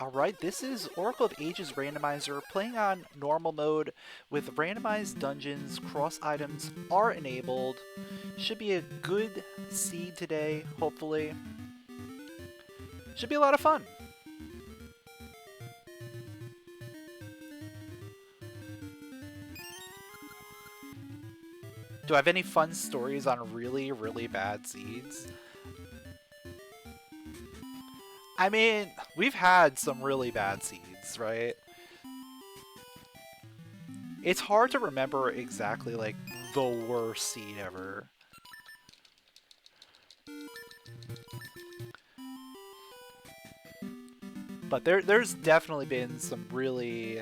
Alright, this is Oracle of Ages Randomizer playing on normal mode with randomized dungeons. Cross items are enabled. Should be a good seed today, hopefully. Should be a lot of fun. Do I have any fun stories on really, really bad seeds? I mean, we've had some really bad seeds, right? It's hard to remember exactly, like, the worst seed ever. But there's definitely been some really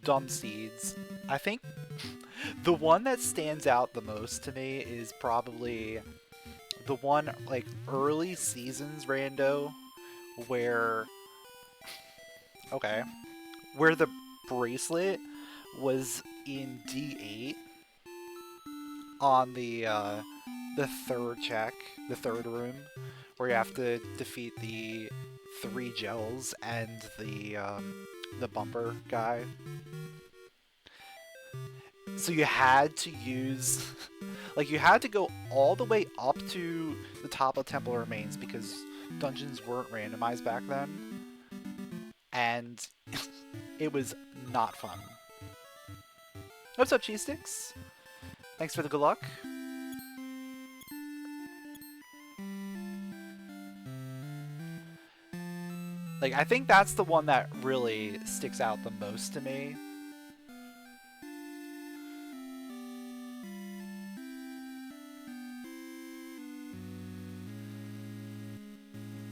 dumb seeds. I think the one that stands out the most to me is probably the one, like, early seasons rando where... Okay. Where the bracelet was in D8 on the third check, the third room, where you have to defeat the 3 gels and the bumper guy. So you had to use, like, you had to go all the way up to the top of Temple Remains because dungeons weren't randomized back then, and it was not fun. What's up, Cheese Sticks? Thanks for the good luck. Like, I think that's the one that really sticks out the most to me.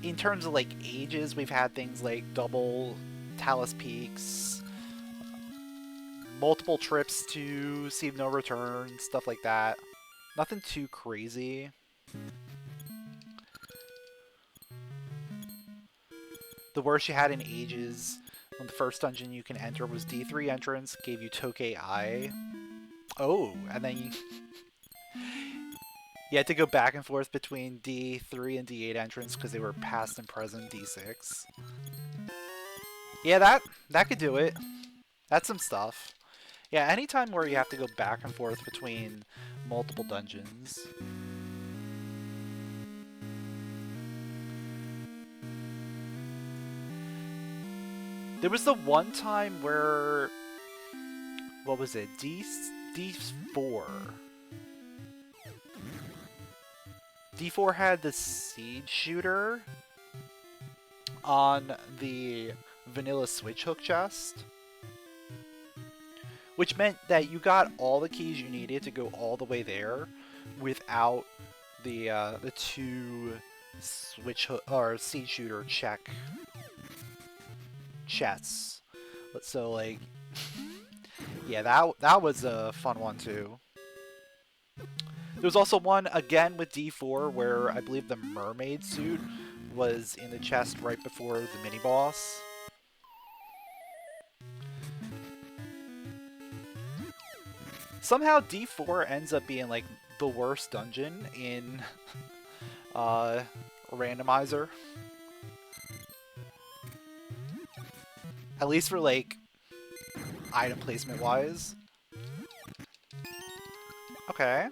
In terms of, like, ages, we've had things like double Talus Peaks, multiple trips to Sea of No Return, stuff like that. Nothing too crazy. The worst you had in Ages, when the first dungeon you can enter was D3 entrance, gave you Tokei Eye. Oh, and then you had to go back and forth between D3 and D8 entrance because they were past and present D6. Yeah, that could do it. That's some stuff. Yeah, anytime where you have to go back and forth between multiple dungeons. There was the one time where... What was it? D4. D4 had the Seed Shooter on the vanilla switch hook chest, which meant that you got all the keys you needed to go all the way there without the 2 switch hook or Seed Shooter chests. So, like, yeah, that was a fun one too. There was also one, again, with D4, where I believe the Mermaid Suit was in the chest right before the mini-boss. Somehow D4 ends up being, like, the worst dungeon in Randomizer. At least for, like, item placement-wise. Okay.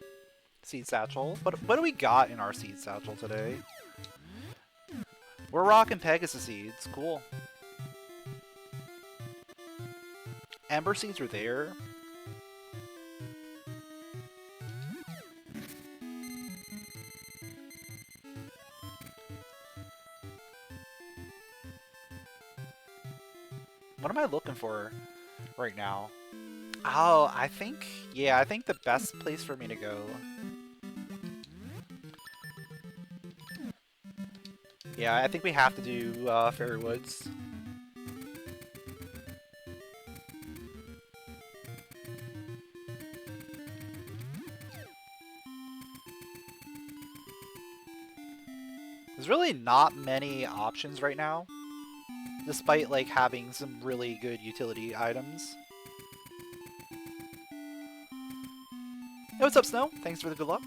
Seed Satchel. What do we got in our Seed Satchel today? We're rocking Pegasus Seeds. Cool. Ember Seeds are there. What am I looking for right now? Oh, I think the best place for me to go... Yeah, I think we have to do Fairy Woods. There's really not many options right now, despite, like, having some really good utility items. Hey, what's up, Snow? Thanks for the good luck.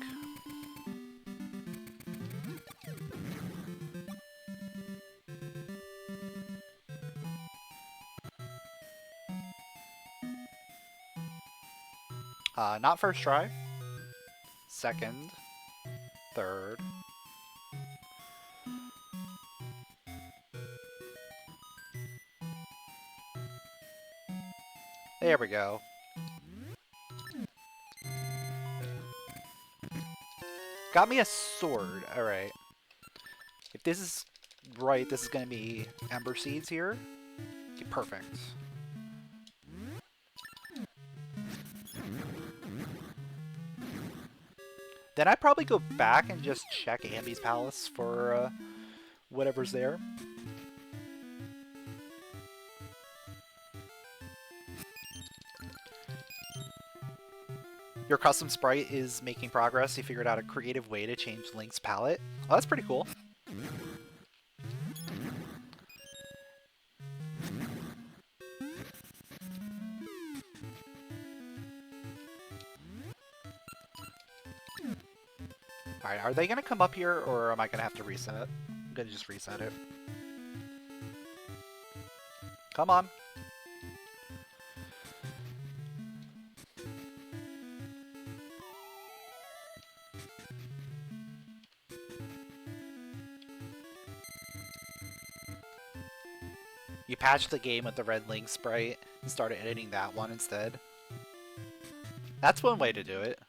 Not first try. Second. Third. There we go. Got me a sword. Alright. If this is right, this is going to be Ember Seeds here. Okay, perfect. Then I'd probably go back and just check Ambi's Palace for whatever's there. Your custom sprite is making progress. You figured out a creative way to change Link's palette. Oh, that's pretty cool. Alright, are they going to come up here, or am I going to have to reset it? I'm going to just reset it. Come on. You patched the game with the red Link sprite and started editing that one instead. That's one way to do it.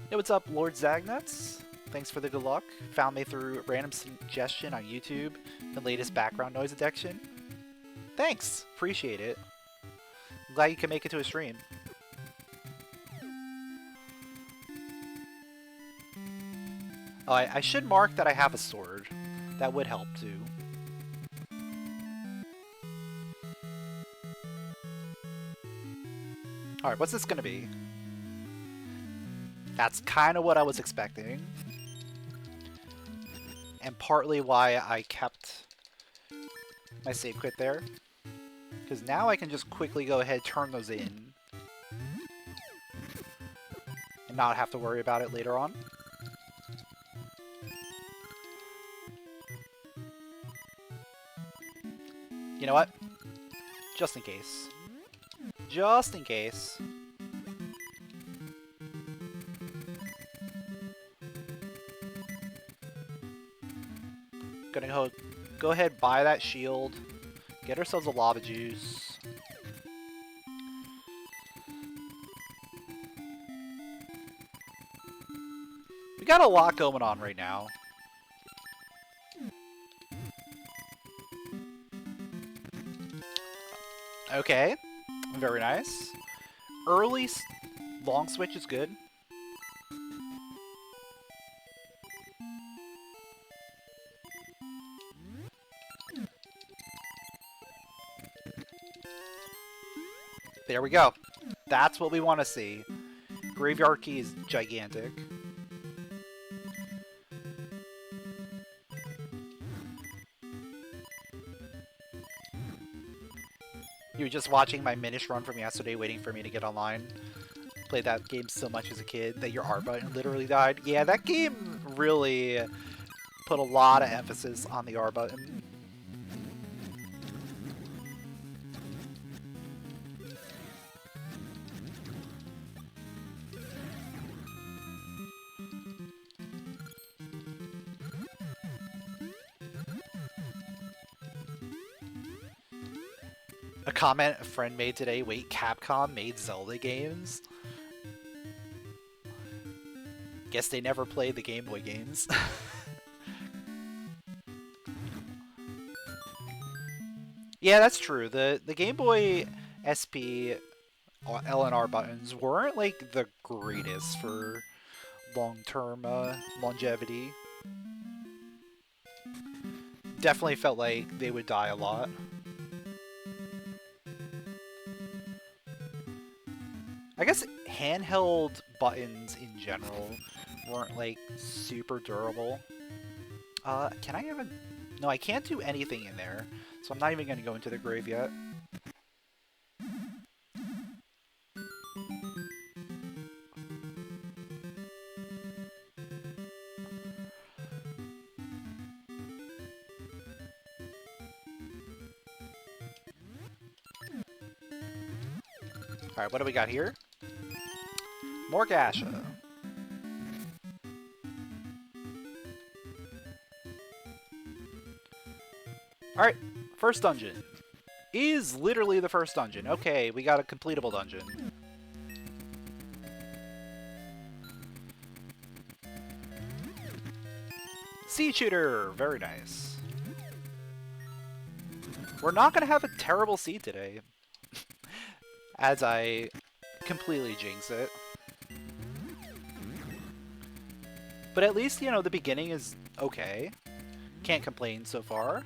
Hey, what's up, Lord Zagnuts? Thanks for the good luck. Found me through random suggestion on YouTube, the latest background noise detection. Thanks! Appreciate it. I'm glad you can make it to a stream. Oh, I should mark that I have a sword. That would help too. Alright, what's this gonna be? That's kind of what I was expecting. And partly why I kept my save quit there. Because now I can just quickly go ahead and turn those in. And not have to worry about it later on. You know what? Just in case. Just in case. Gonna go ahead, buy that shield. Get ourselves a lava juice. We got a lot going on right now. Okay, very nice. Early long switch is good. There we go. That's what we want to see. Graveyard key is gigantic. You were just watching my Minish run from yesterday, waiting for me to get online. Played that game so much as a kid that your R button literally died. Yeah, that game really put a lot of emphasis on the R button. A comment a friend made today, wait, Capcom made Zelda games? Guess they never played the Game Boy games. Yeah, that's true. The Game Boy SP L and R buttons weren't like the greatest for long-term longevity. Definitely felt like they would die a lot. I guess handheld buttons in general weren't like super durable. Can I even... No, I can't do anything in there, so I'm not even going to go into the grave yet. Alright, what do we got here? More Gasha. Alright, first dungeon. Is literally the first dungeon. Okay, we got a completable dungeon. Sea Shooter! Very nice. We're not gonna have a terrible seed today. As I completely jinx it. But at least, you know, the beginning is okay. Can't complain so far.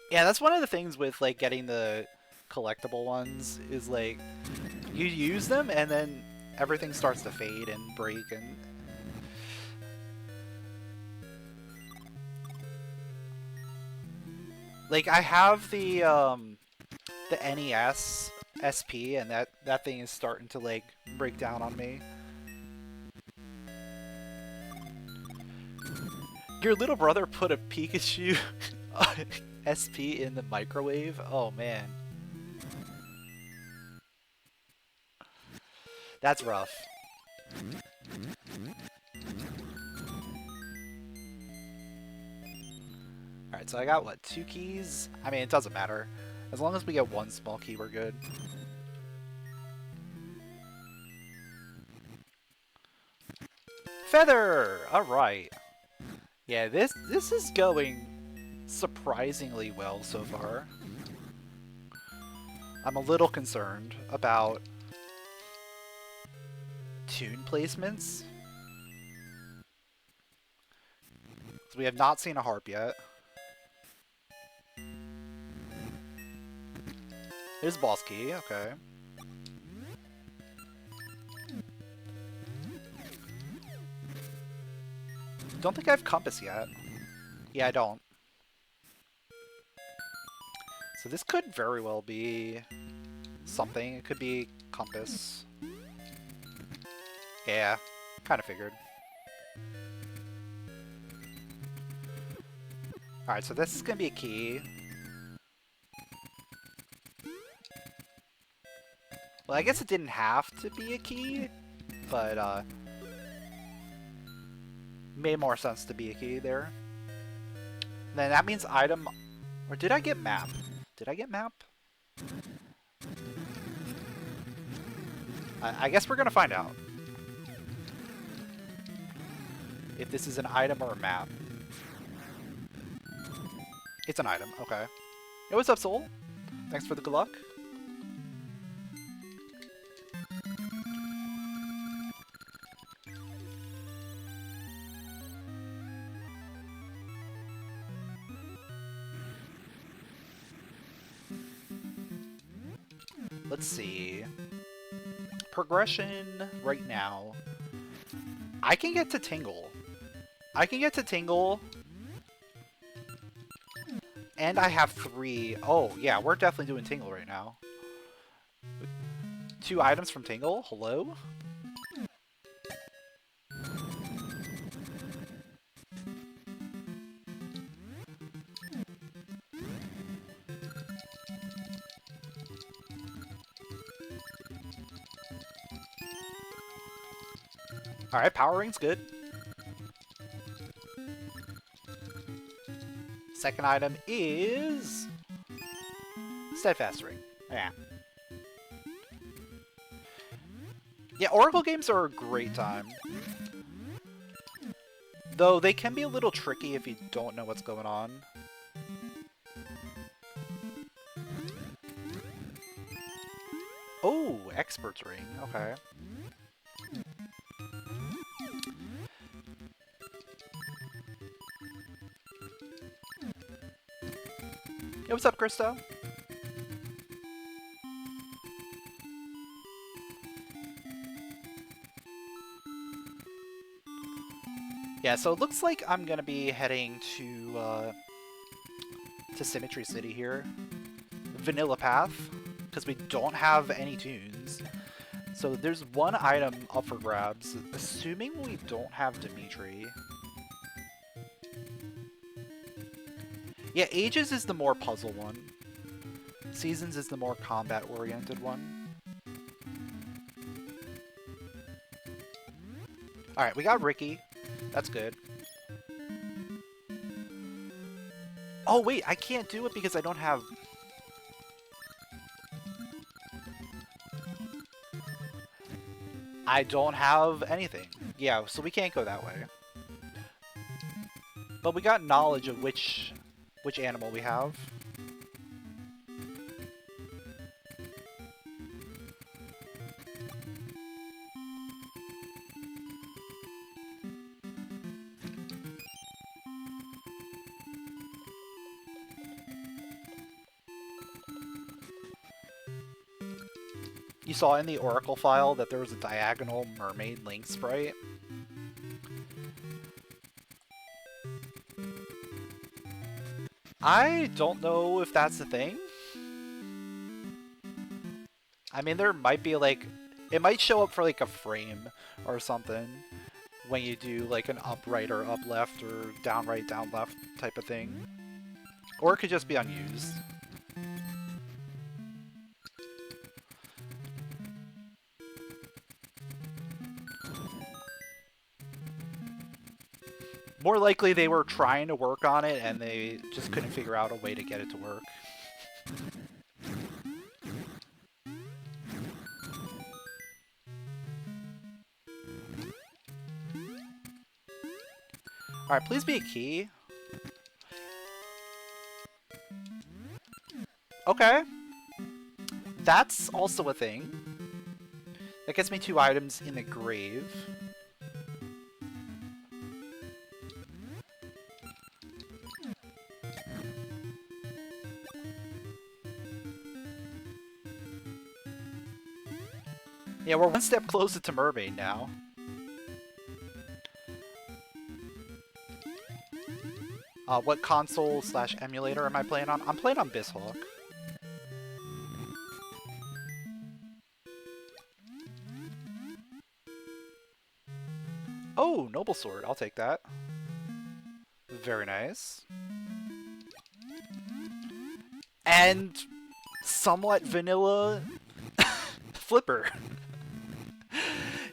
Yeah, that's one of the things with, like, getting the collectible ones, is, like, you use them and then everything starts to fade and break and... Like, I have the NES SP, and that thing is starting to, like, break down on me. Your little brother put a Pikachu SP in the microwave? Oh, man. That's rough. Alright, so I got, what, 2 keys? I mean, it doesn't matter. As long as we get 1 small key, we're good. Feather! Alright. Yeah, this is going surprisingly well so far. I'm a little concerned about tune placements. We have not seen a harp yet. There's boss key, okay. Don't think I have compass yet. Yeah, I don't. So this could very well be something. It could be compass. Yeah, kind of figured. Alright, so this is going to be a key. Well, I guess it didn't have to be a key, but made more sense to be a key there. And then that means item... Or did I get map? Did I get map? I guess we're going to find out. If this is an item or a map. It's an item, okay. Hey, what's up, Soul? Thanks for the good luck. Let's see. Progression right now. I can get to Tingle. I can get to Tingle. And I have 3. Oh, yeah, we're definitely doing Tingle right now. 2 items from Tingle? Hello? Alright, Power Ring's good. Second item is... Steadfast Ring. Yeah. Yeah, Oracle games are a great time. Though they can be a little tricky if you don't know what's going on. Oh, Expert's Ring. Okay. Hey, what's up, Christo? Yeah, so it looks like I'm gonna be heading to Symmetry City here. Vanilla path, because we don't have any tunes. So there's one item up for grabs, assuming we don't have Dimitri. Yeah, Ages is the more puzzle one. Seasons is the more combat-oriented one. Alright, we got Ricky. That's good. Oh wait, I can't do it because I don't have... I don't have anything. Yeah, so we can't go that way. But we got knowledge of which animal we have. You saw in the Oracle file that there was a diagonal Mermaid Link sprite. I don't know if that's the thing. I mean, there might be like... It might show up for like a frame or something when you do like an up right or up left or down right, down left type of thing. Or it could just be unused. More likely they were trying to work on it and they just couldn't figure out a way to get it to work. Alright, please be a key. Okay. That's also a thing. That gets me 2 items in the grave. Yeah, we're one step closer to Mermaid now. What console/emulator am I playing on? I'm playing on Bisshawk. Oh, Noble Sword. I'll take that. Very nice. And somewhat vanilla flipper.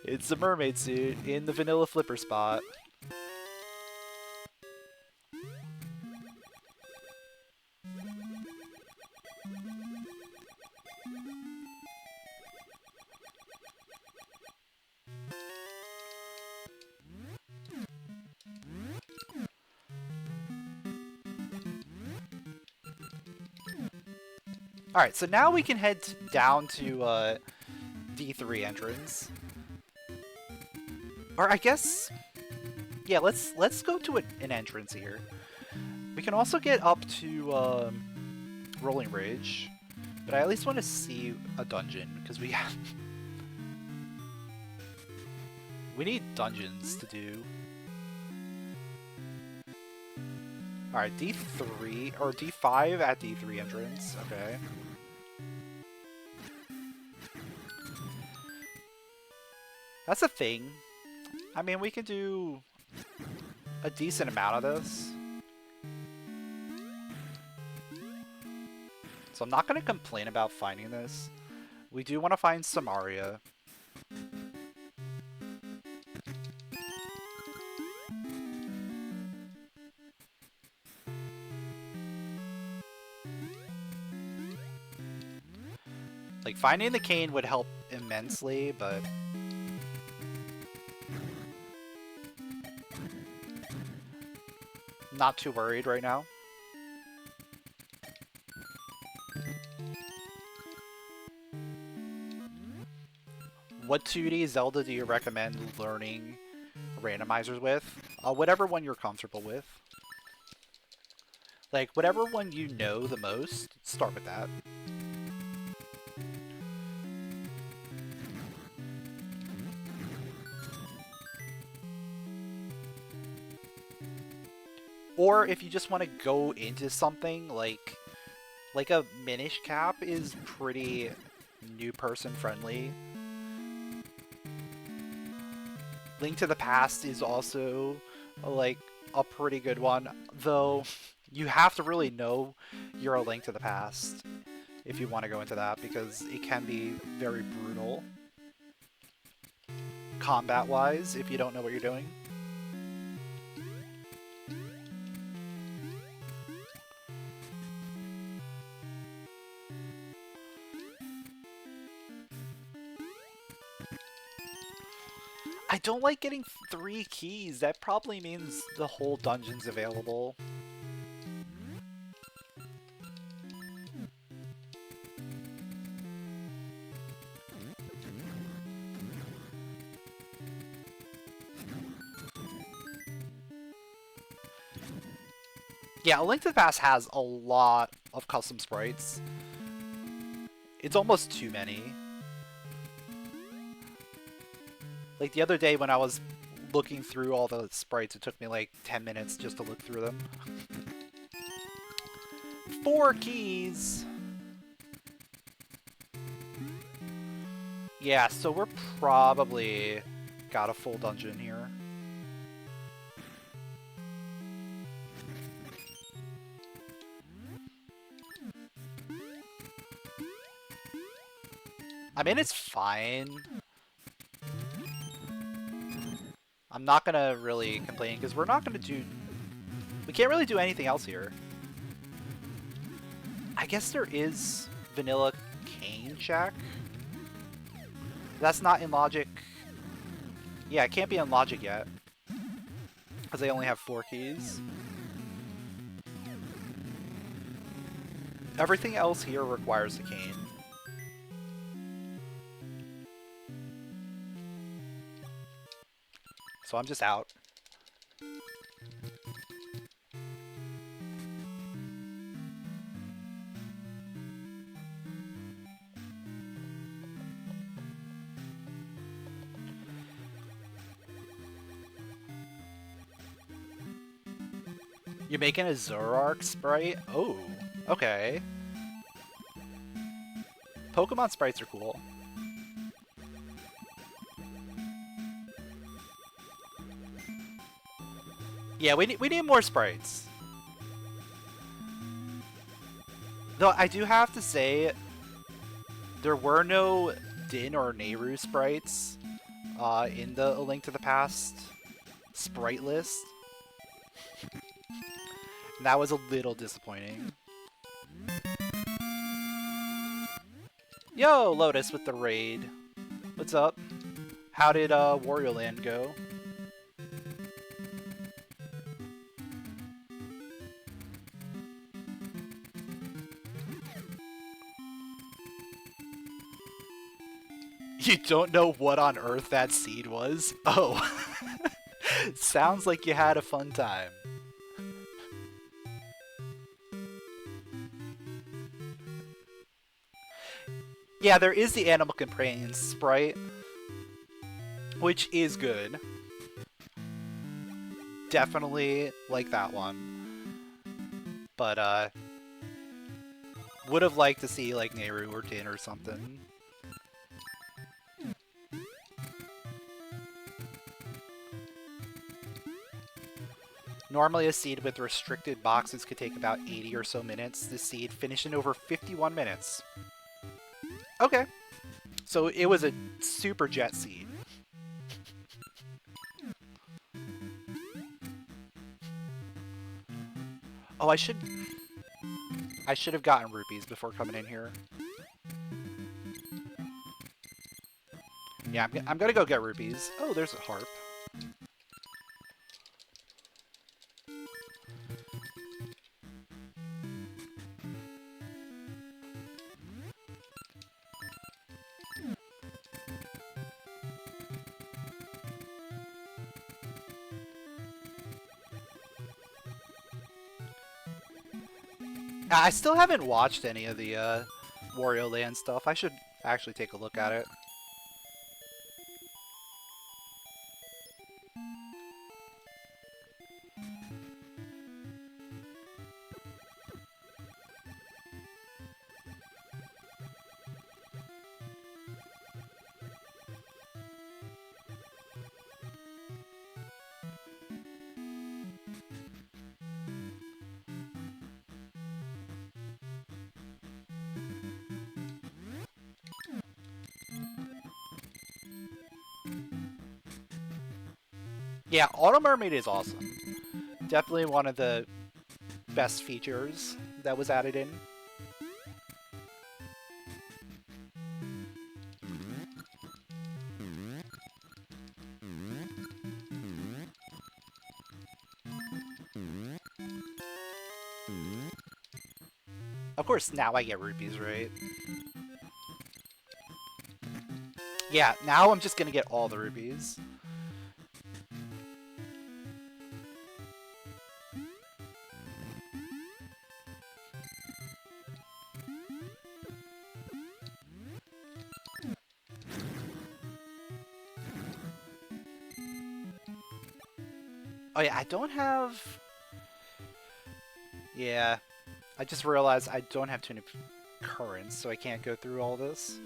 It's a Mermaid Suit in the vanilla flipper spot. Alright, so now we can head down to D3 entrance. Or I guess... Yeah, let's go to an entrance here. We can also get up to Rolling Ridge. But I at least want to see a dungeon, because we have... we need dungeons to do. Alright, D3, or D5 at D3 entrance, okay. That's a thing. I mean, we can do a decent amount of this. So I'm not going to complain about finding this. We do want to find Samaria. Like, finding the cane would help immensely, but... not too worried right now. What 2D Zelda do you recommend learning randomizers with? Whatever one you're comfortable with. Like, whatever one you know the most, start with that. Or if you just want to go into something, like, Like a Minish Cap is pretty new person friendly. Link to the Past is also like a pretty good one, though you have to really know you're a Link to the Past if you want to go into that, because it can be very brutal combat-wise if you don't know what you're doing. I don't like getting 3 keys. That probably means the whole dungeon's available. Yeah, A Link to the Past has a lot of custom sprites. It's almost too many. Like the other day when I was looking through all the sprites, it took me like 10 minutes just to look through them. 4 keys! Yeah, so we're probably got a full dungeon here. I mean, it's fine. I'm not gonna really complain, because we're not gonna do... We can't really do anything else here. I guess there is Vanilla Cane Shack. That's not in Logic. Yeah, it can't be in Logic yet, because they only have 4 keys. Everything else here requires the cane. So I'm just out. You're making a Zoroark sprite? Oh, okay. Pokemon sprites are cool. Yeah, we need more sprites. Though I do have to say, there were no Din or Nehru sprites in the A Link to the Past sprite list. And that was a little disappointing. Yo, Lotus with the raid. What's up? How did Wario Land go? You don't know what on earth that seed was? Oh. Sounds like you had a fun time. Yeah, there is the Animal Companion sprite, which is good. Definitely like that one. But, would have liked to see, like, Nehru or Din or something. Normally a seed with restricted boxes could take about 80 or so minutes. This seed finished in over 51 minutes. Okay. So it was a super jet seed. Oh, I should have gotten rupees before coming in here. Yeah, I'm gonna go get rupees. Oh, there's a harp. I still haven't watched any of the Wario Land stuff. I should actually take a look at it. Yeah, Auto Mermaid is awesome. Definitely one of the best features that was added in. Of course, now I get rupees, right? Yeah, now I'm just gonna get all the rupees. Oh yeah, I don't have... Yeah, I just realized I don't have too many currents, so I can't go through all this.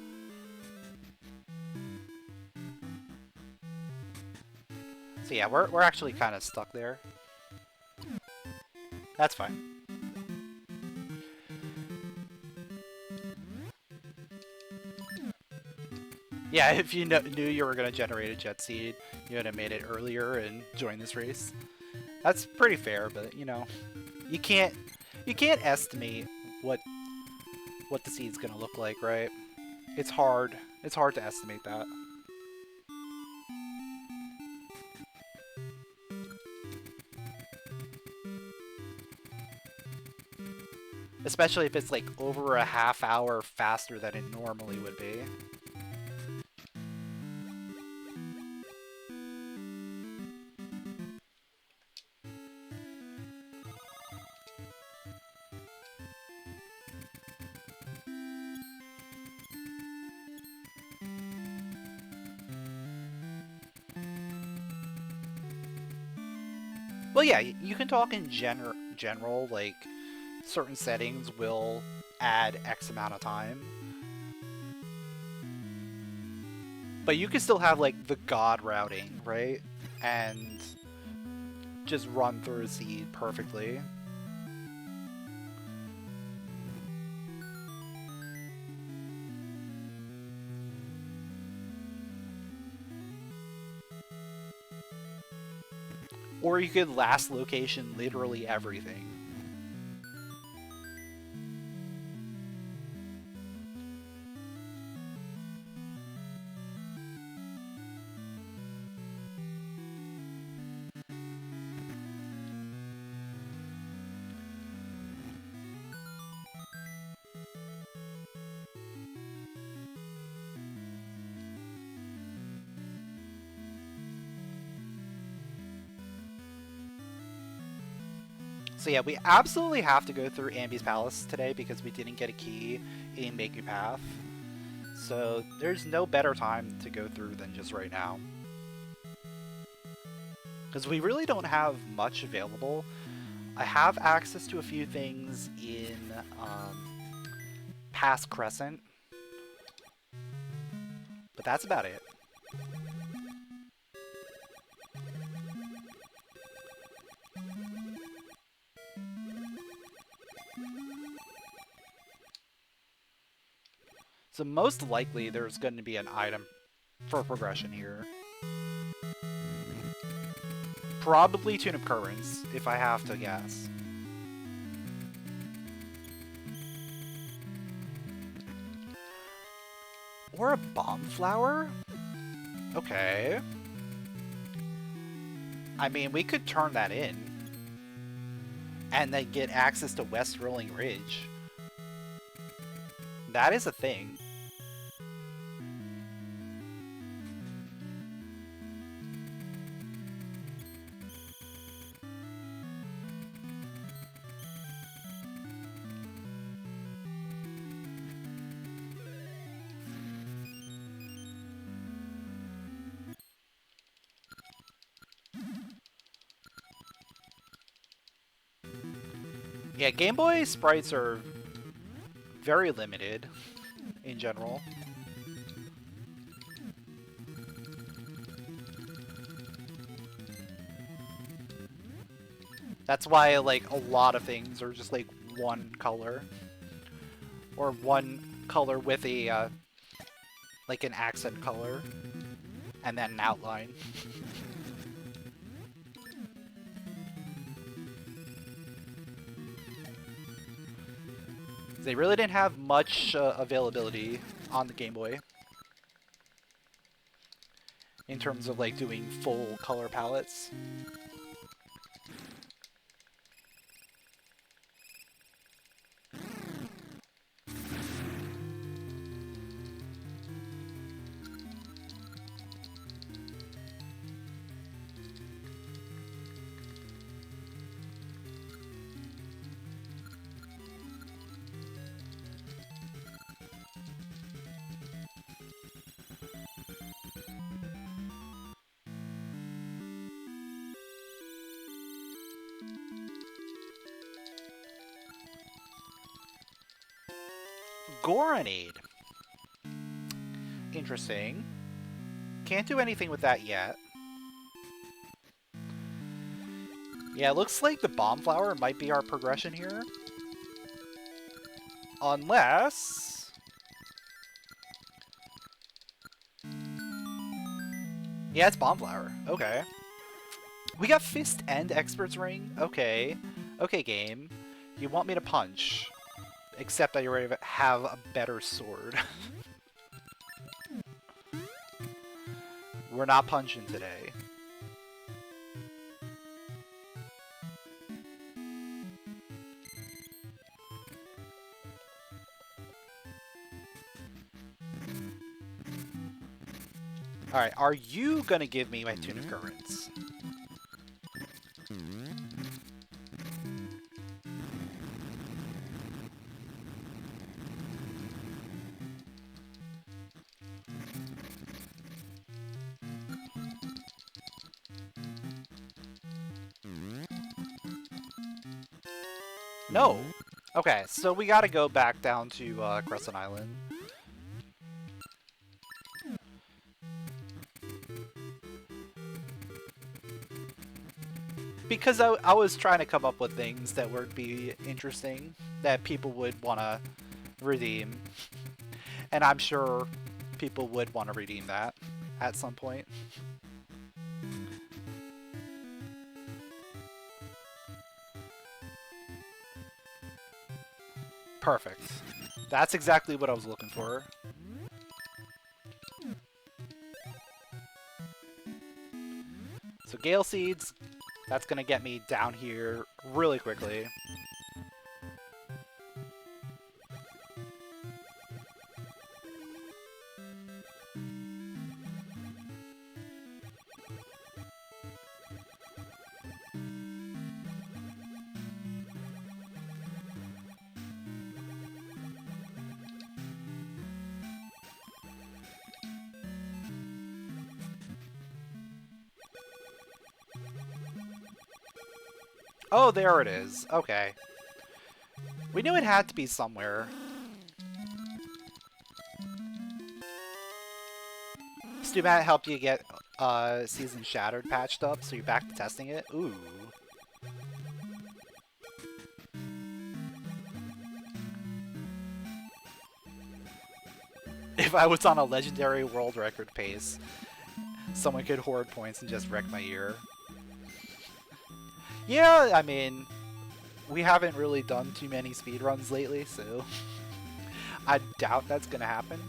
So yeah, we're actually kind of stuck there. That's fine. Yeah, if you knew you were going to generate a jet seed, you would have made it earlier and joined this race. That's pretty fair, but you know, you can't estimate what the seed's going to look like, right? It's hard. It's hard to estimate that. Especially if it's like over a half hour faster than it normally would be. Well, yeah, you can talk in general, like, certain settings will add X amount of time. But you can still have, like, the God routing, right? And just run through a seed perfectly. Or you could last location literally everything. So yeah, we absolutely have to go through Ambi's Palace today because we didn't get a key in Make Path. So there's no better time to go through than just right now. Because we really don't have much available. I have access to a few things in Past Crescent. But that's about it. So most likely there's going to be an item for progression here. Probably Tune of Currents, if I have to guess. Or a bomb flower? Okay. I mean, we could turn that in. And then get access to West Rolling Ridge. That is a thing. Yeah, Game Boy sprites are very limited in general. That's why, like, a lot of things are just, like, one color. Or one color with a, like, an accent color. And then an outline. They really didn't have much availability on the Game Boy in terms of like doing full color palettes. Goronade. Interesting. Can't do anything with that yet. Yeah, it looks like the Bomb Flower might be our progression here. Unless... Yeah, it's Bomb Flower. Okay. We got Fist and Expert's Ring? Okay. Okay, game. You want me to punch. Except that you already have a better sword. We're not punching today. Alright, are you gonna give me my Tune of Currents? No! Okay, so we gotta go back down to Crescent Island. Because I was trying to come up with things that would be interesting, that people would want to redeem. And I'm sure people would want to redeem that at some point. Perfect. That's exactly what I was looking for. So Gale Seeds, that's going to get me down here really quickly. Oh, there it is. Okay. We knew it had to be somewhere. Stumat helped you get Season Shattered patched up, so you're back to testing it? Ooh. If I was on a legendary world record pace, someone could hoard points and just wreck my year. Yeah, I mean, we haven't really done too many speedruns lately, so I doubt that's gonna happen.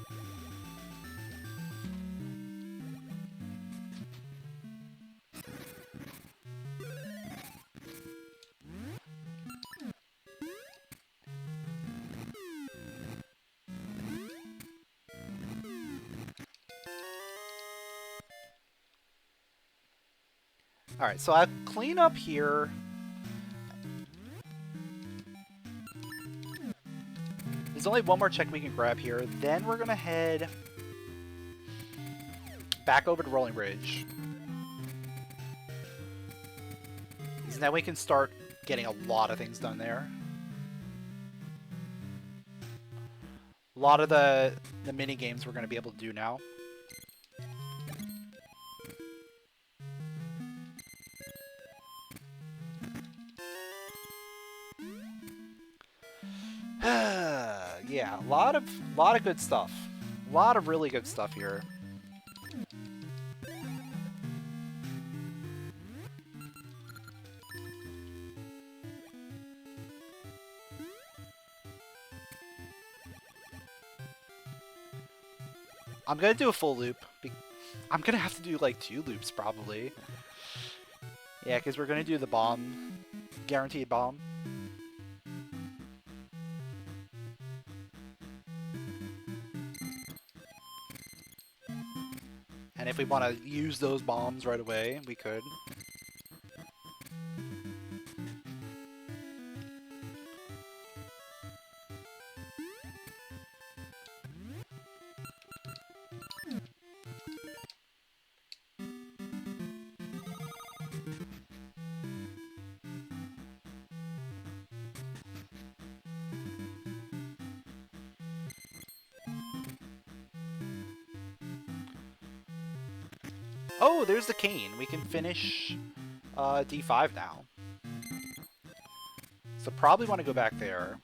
Alright, so I'll clean up here. There's only one more check we can grab here. Then we're gonna head back over to Rolling Bridge. Because now we can start getting a lot of things done there. A lot of the mini games we're gonna be able to do now. Yeah, a lot of good stuff. A lot of really good stuff here. I'm gonna do a full loop. I'm gonna have to do like 2 loops probably. Yeah, because we're gonna do the bomb. Guaranteed bomb. And if we want to use those bombs right away, we could. Oh, there's the cane. We can finish D5 now. So probably want to go back there.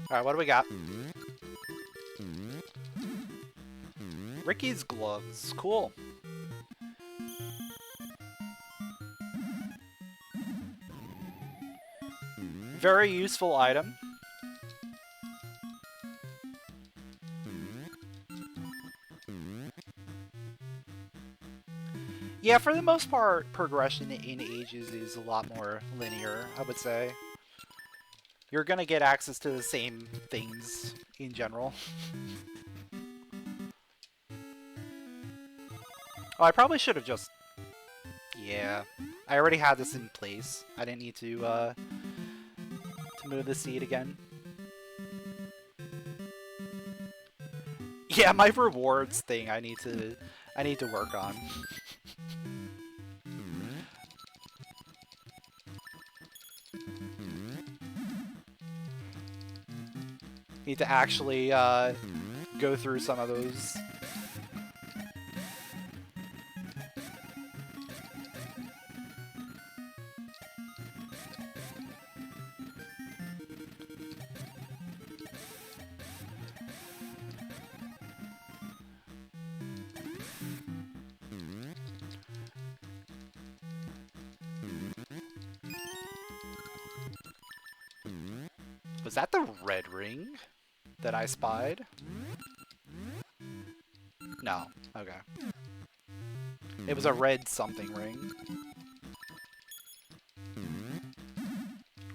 Alright, what do we got? Ricky's gloves. Cool. Very useful item. Yeah, for the most part, progression in Ages is a lot more linear, I would say. You're gonna get access to the same things in general. Oh, I probably should have just... Yeah, I already had this in place. I didn't need to move the seed again. Yeah, my rewards thing I need to work on. Need to actually go through some of those. Was that the red ring that I spied? No. Okay. It was a red something ring.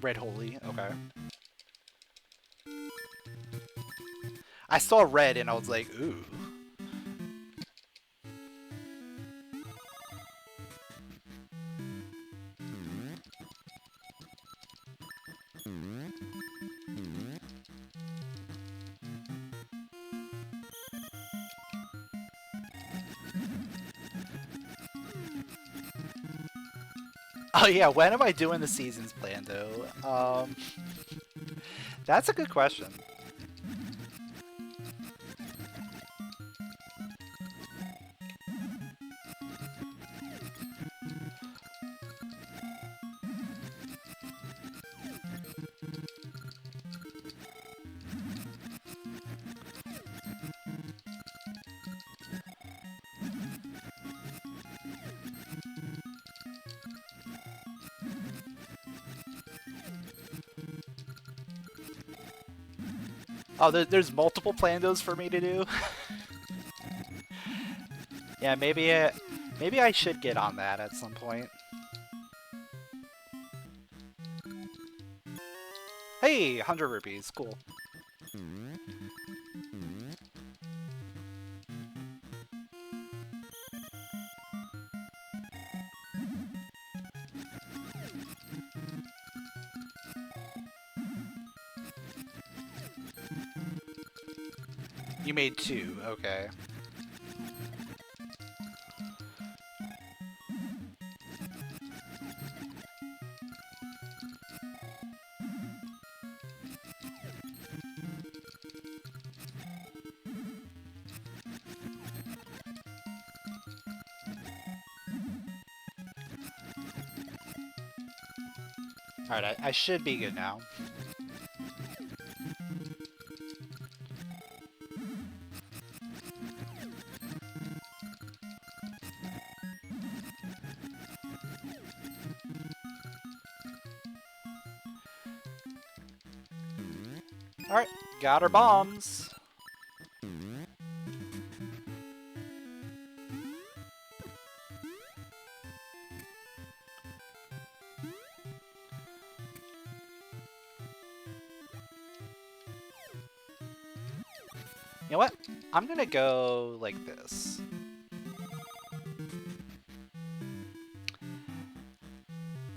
Red holy. Okay. I saw red and I was like, ooh. Oh yeah, when am I doing the seasons plan though? That's a good question. Oh, there's multiple plandos for me to do. Yeah, maybe I should get on that at some point. Hey, 100 rupees, cool. You made 2, okay. Alright, I should be good now. Alright, got our bombs. You know what? I'm gonna go like this.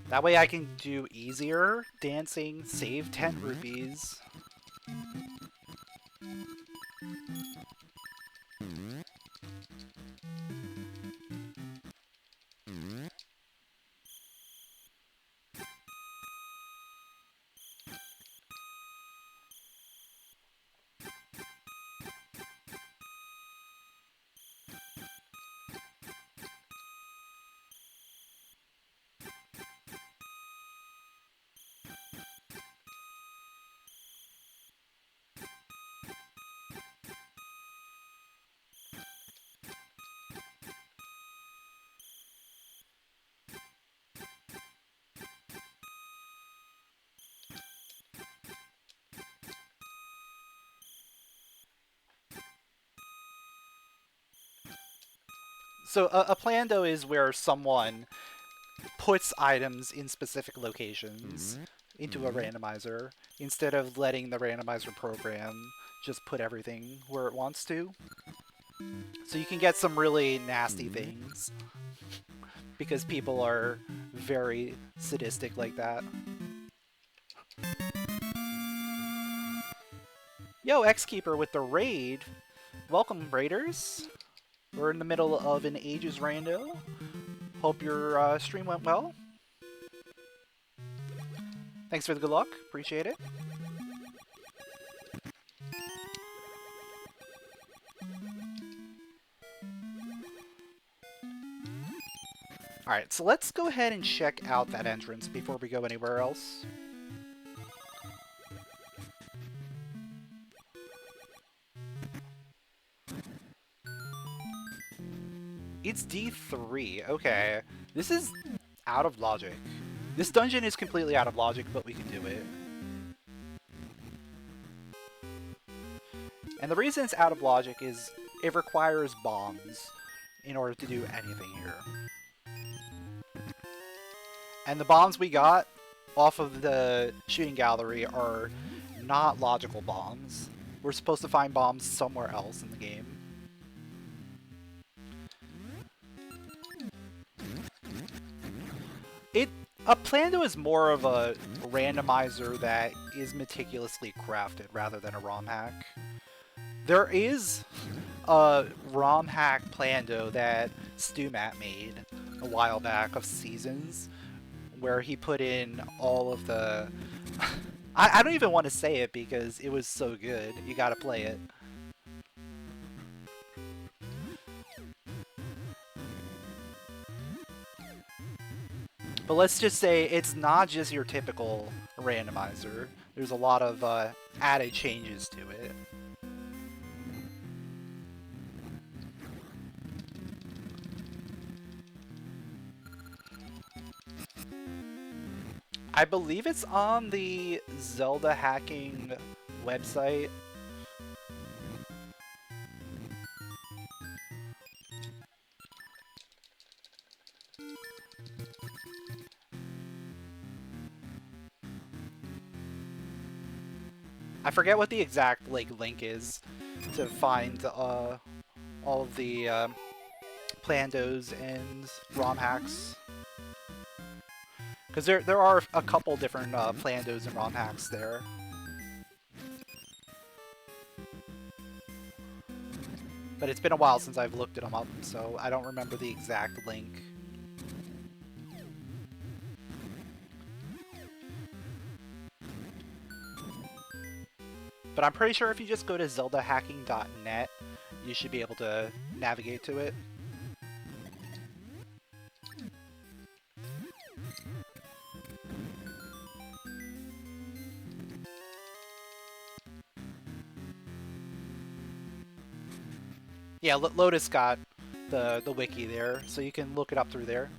That way I can do easier dancing, save 10 rupees. So a plando is where someone puts items in specific locations into a randomizer instead of letting the randomizer program just put everything where it wants to. So you can get some really nasty things because people are very sadistic like that. Yo, X-Keeper with the raid. Welcome, raiders. We're in the middle of an Ages Rando. Hope your stream went well. Thanks for the good luck. Appreciate it. Alright, so let's go ahead and check out that entrance before we go anywhere else. It's D3. Okay. This is out of logic. This dungeon is completely out of logic, but we can do it. And the reason it's out of logic is it requires bombs in order to do anything here. And the bombs we got off of the shooting gallery are not logical bombs. We're supposed to find bombs somewhere else in the game. A plando is more of a randomizer that is meticulously crafted rather than a ROM hack. There is a ROM hack plando that StuMat made a while back of Seasons, where he put in all of the... I don't even want to say it because it was so good. You gotta play it. But let's just say it's not just your typical randomizer. There's a lot of added changes to it. I believe it's on the Zelda hacking website. I forget what the exact link is to find all of the plandos and ROM hacks. Because there are a couple different plandos and ROM hacks there. But it's been a while since I've looked at them up, so I don't remember the exact link. But I'm pretty sure if you just go to zeldahacking.net, you should be able to navigate to it. Yeah, Lotus got the wiki there, so you can look it up through there.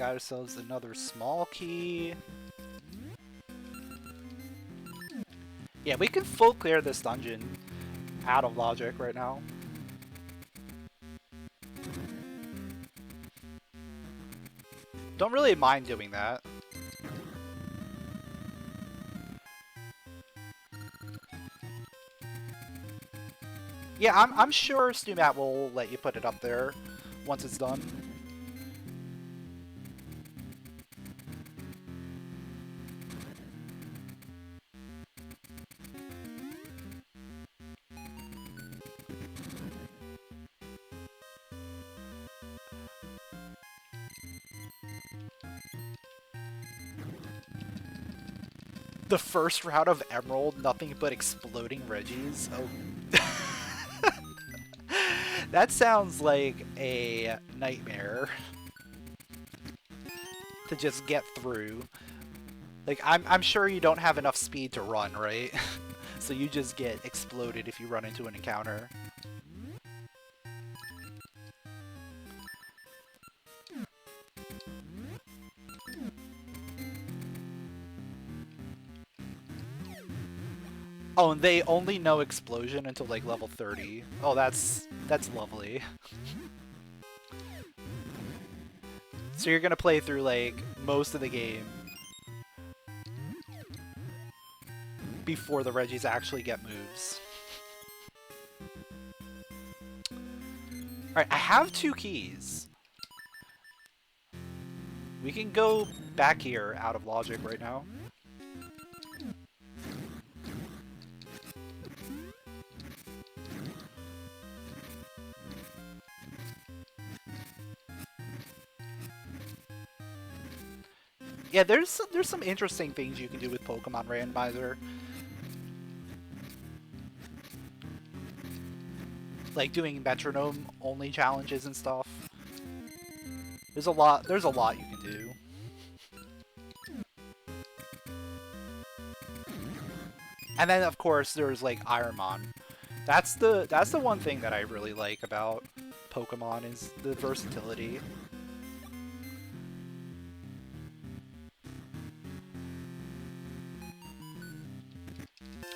got ourselves another small key. Yeah, we can full clear this dungeon out of logic right now. Don't really mind doing that. Yeah, I'm sure StuMat will let you put it up there once it's done. The first route of Emerald, nothing but exploding Reggies. Oh. That sounds like a nightmare to just get through. Like, I'm sure you don't have enough speed to run, right? So you just get exploded if you run into an encounter. Oh, and they only know explosion until like level 30. Oh, that's lovely. So you're gonna play through like most of the game before the Reggies actually get moves. Alright, I have 2 keys. We can go back here out of logic right now. Yeah, there's some interesting things you can do with Pokemon Randomizer. Like doing metronome only challenges and stuff. There's a lot you can do. And then of course there's like Ironmon. That's the one thing that I really like about Pokemon is the versatility.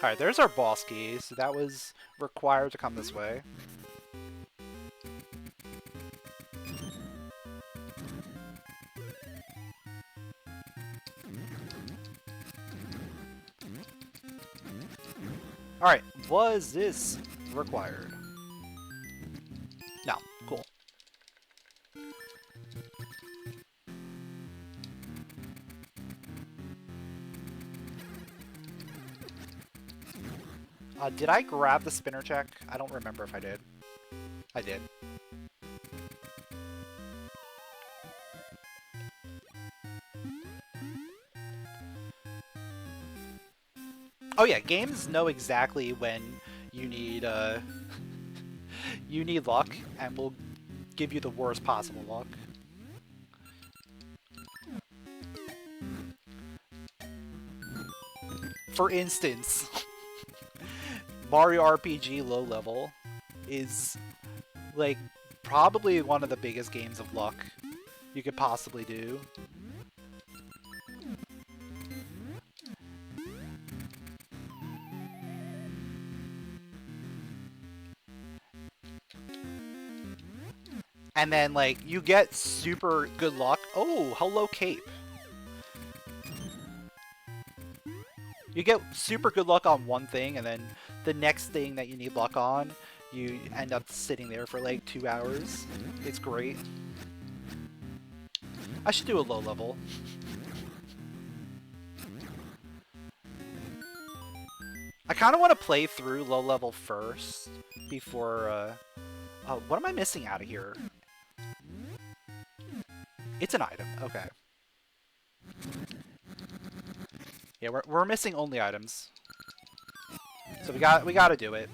Alright, there's our boss key, so that was required to come this way. Alright, was this required? No, cool. Did I grab the spinner check? I don't remember if I did. I did. Oh yeah, games know exactly when you need you need luck, and will give you the worst possible luck. For instance, Mario RPG low level is like probably one of the biggest games of luck you could possibly do. And then like you get super good luck. Oh, hello Cape. You get super good luck on one thing, and then the next thing that you need luck on, you end up sitting there for like 2 hours. It's great. I should do a low level. I kind of want to play through low level first before, oh, what am I missing out of here? It's an item, okay. Yeah, we're missing only items. So we gotta do it.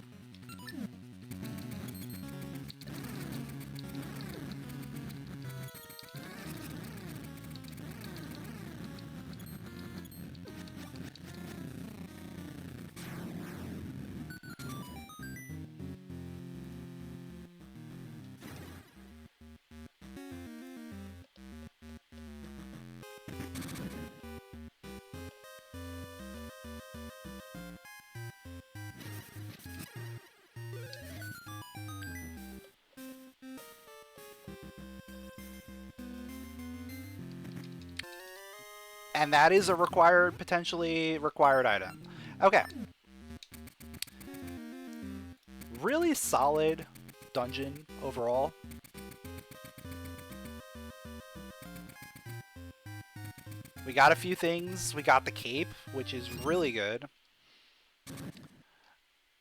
And that is a required, potentially required item. Okay. Really solid dungeon overall. We got a few things. We got the cape, which is really good.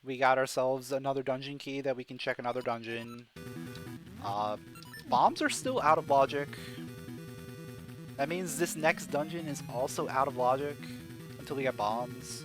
We got ourselves another dungeon key that we can check another dungeon. Bombs are still out of logic. That means this next dungeon is also out of logic until we get bombs.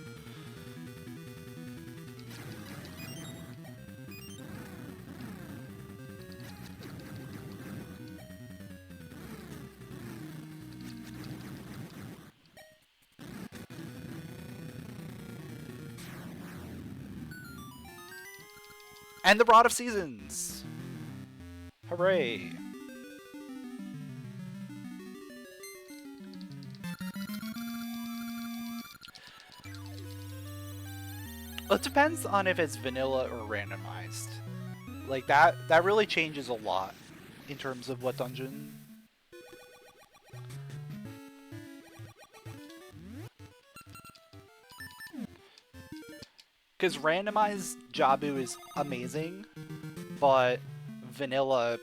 And the Rod of Seasons! Hooray! Well, it depends on if it's vanilla or randomized. Like, that really changes a lot in terms of what dungeon. Because randomized Jabu is amazing, but vanilla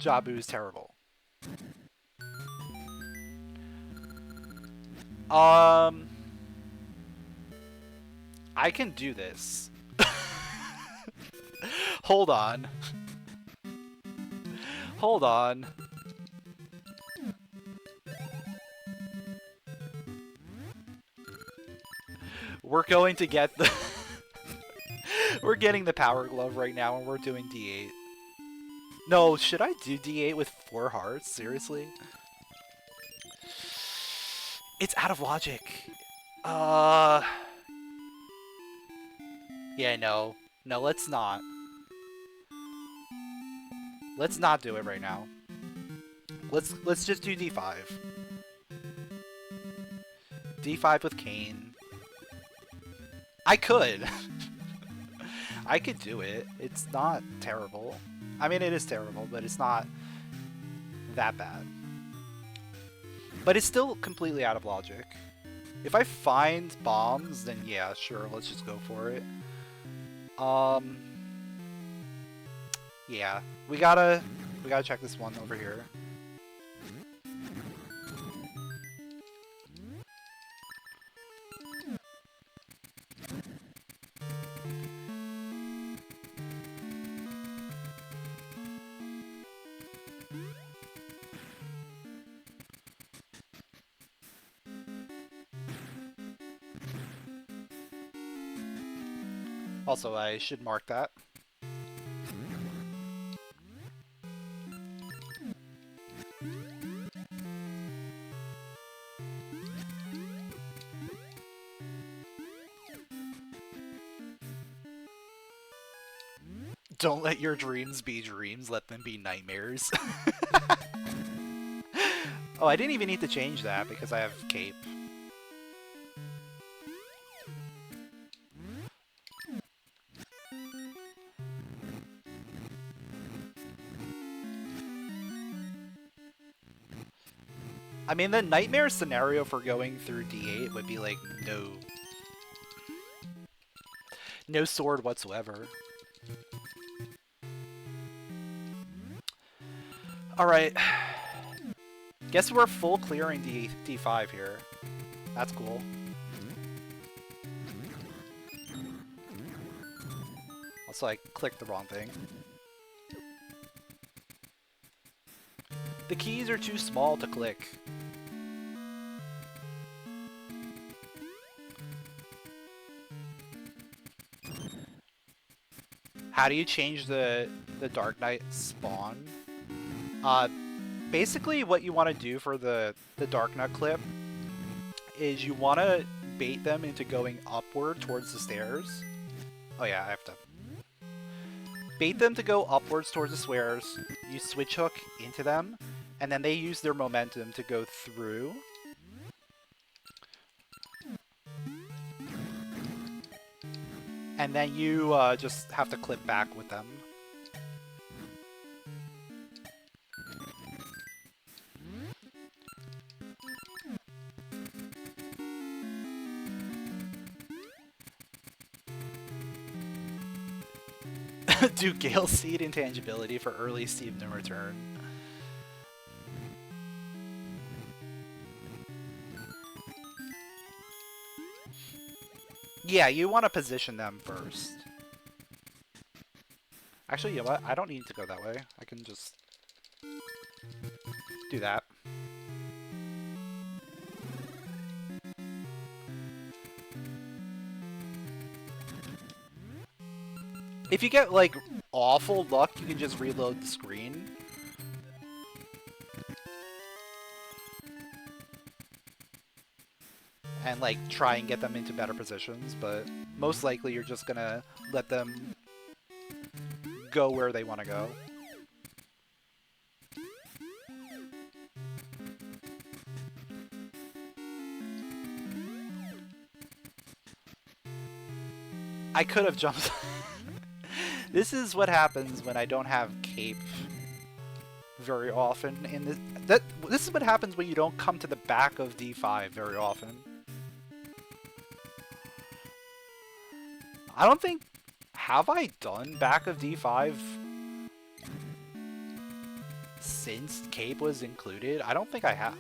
Jabu is terrible. I can do this. Hold on. Hold on. We're going to get the... We're getting the Power Glove right now and we're doing D8. No, should I do D8 with 4 hearts? Seriously? It's out of logic. Yeah, no. No, let's not. Let's not do it right now. Let's just do D5. D5 with Kane. I could. I could do it. It's not terrible. I mean, it is terrible, but it's not that bad. But it's still completely out of logic. If I find bombs, then yeah, sure, let's just go for it. Yeah, we gotta check this one over here. Also, I should mark that. Don't let your dreams be dreams, let them be nightmares. Oh, I didn't even need to change that because I have cape. I mean, the nightmare scenario for going through D8 would be like, no sword whatsoever. Alright. Guess we're full clearing D5 here. That's cool. Also, I clicked the wrong thing. The keys are too small to click. How do you change the Dark Knight spawn? Basically what you want to do for the Dark Knight clip is you want to bait them into going upward towards the stairs. Oh yeah, I have to. Bait them to go upwards towards the stairs, you switch hook into them, and then they use their momentum to go through. And then you just have to clip back with them. Do Gale Seed intangibility for early Steve no return. Yeah, you want to position them first. Actually, you know what? I don't need to go that way. I can just do that. If you get, like, awful luck, you can just reload the screen. And, like, try and get them into better positions, but most likely you're just gonna let them go where they want to go. I could have jumped. This is what happens when I don't have cape very often. This is what happens when you don't come to the back of D5 very often. I don't think... Have I done back of D5 since cape was included? I don't think I have.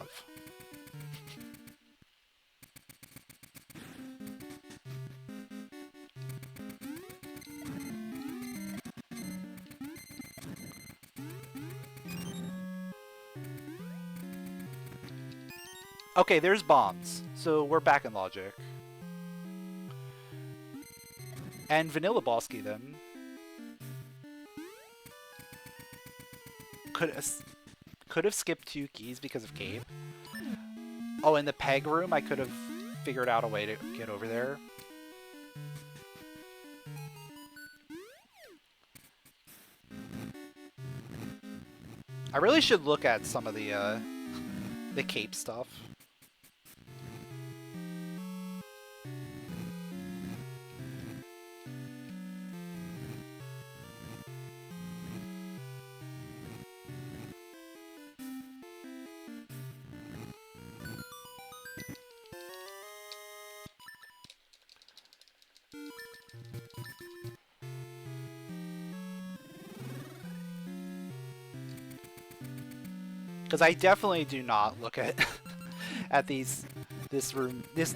Okay, there's bombs, so we're back in logic. And Vanilla Bosky then. Could have skipped 2 keys because of cape. Oh, in the peg room, I could have figured out a way to get over there. I really should look at some of the cape stuff. Because I definitely do not look at at this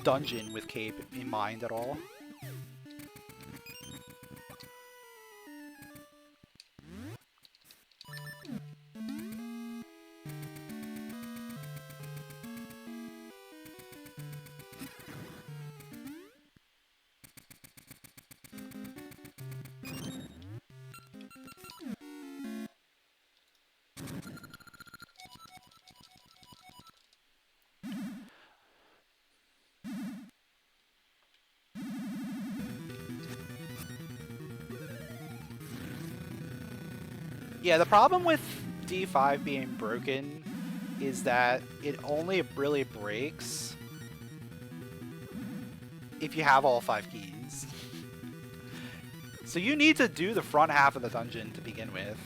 dungeon with cape in mind at all. Yeah, the problem with D5 being broken is that it only really breaks if you have all 5 keys. So you need to do the front half of the dungeon to begin with.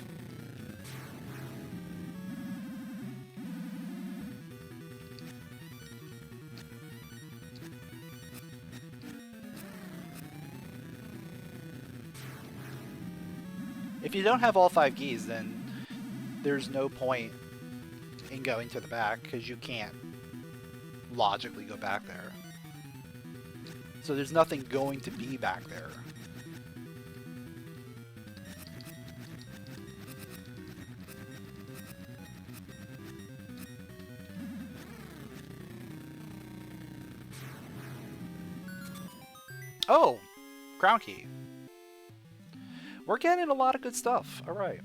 If you don't have all 5 keys, then there's no point in going to the back, because you can't logically go back there. So there's nothing going to be back there. Oh! Crown key. We're getting a lot of good stuff. Alright.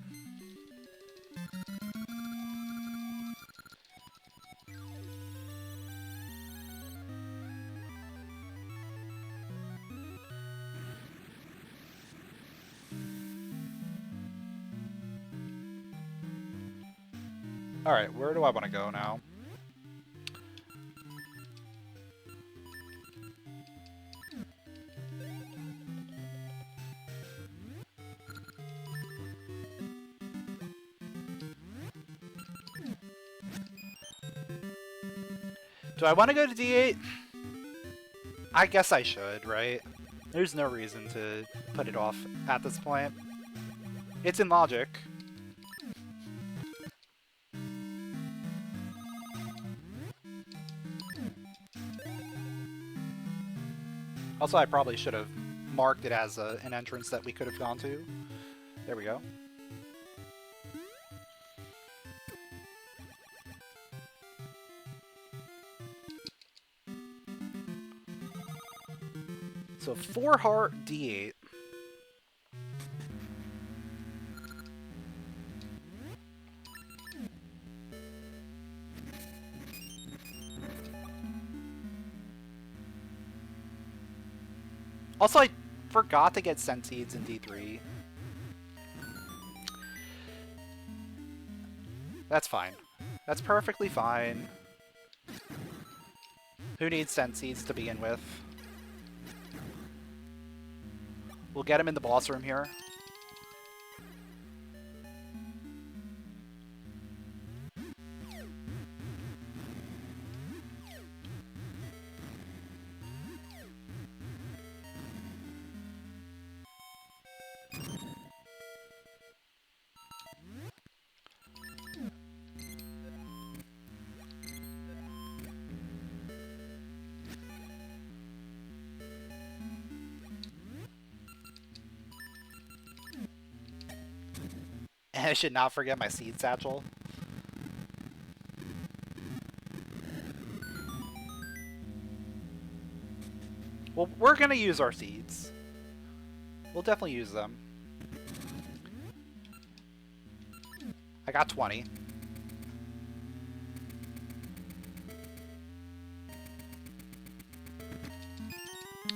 Alright, where do I want to go now? Do I want to go to D8? I guess I should, right? There's no reason to put it off at this point. It's in logic. Also, I probably should have marked it as an entrance that we could have gone to. There we go. So 4 heart D8. Also, I forgot to get Centides in D3. That's fine. That's perfectly fine. Who needs Centides to begin with? We'll get him in the boss room here. And I should not forget my seed satchel. Well, we're gonna use our seeds. We'll definitely use them. I got 20.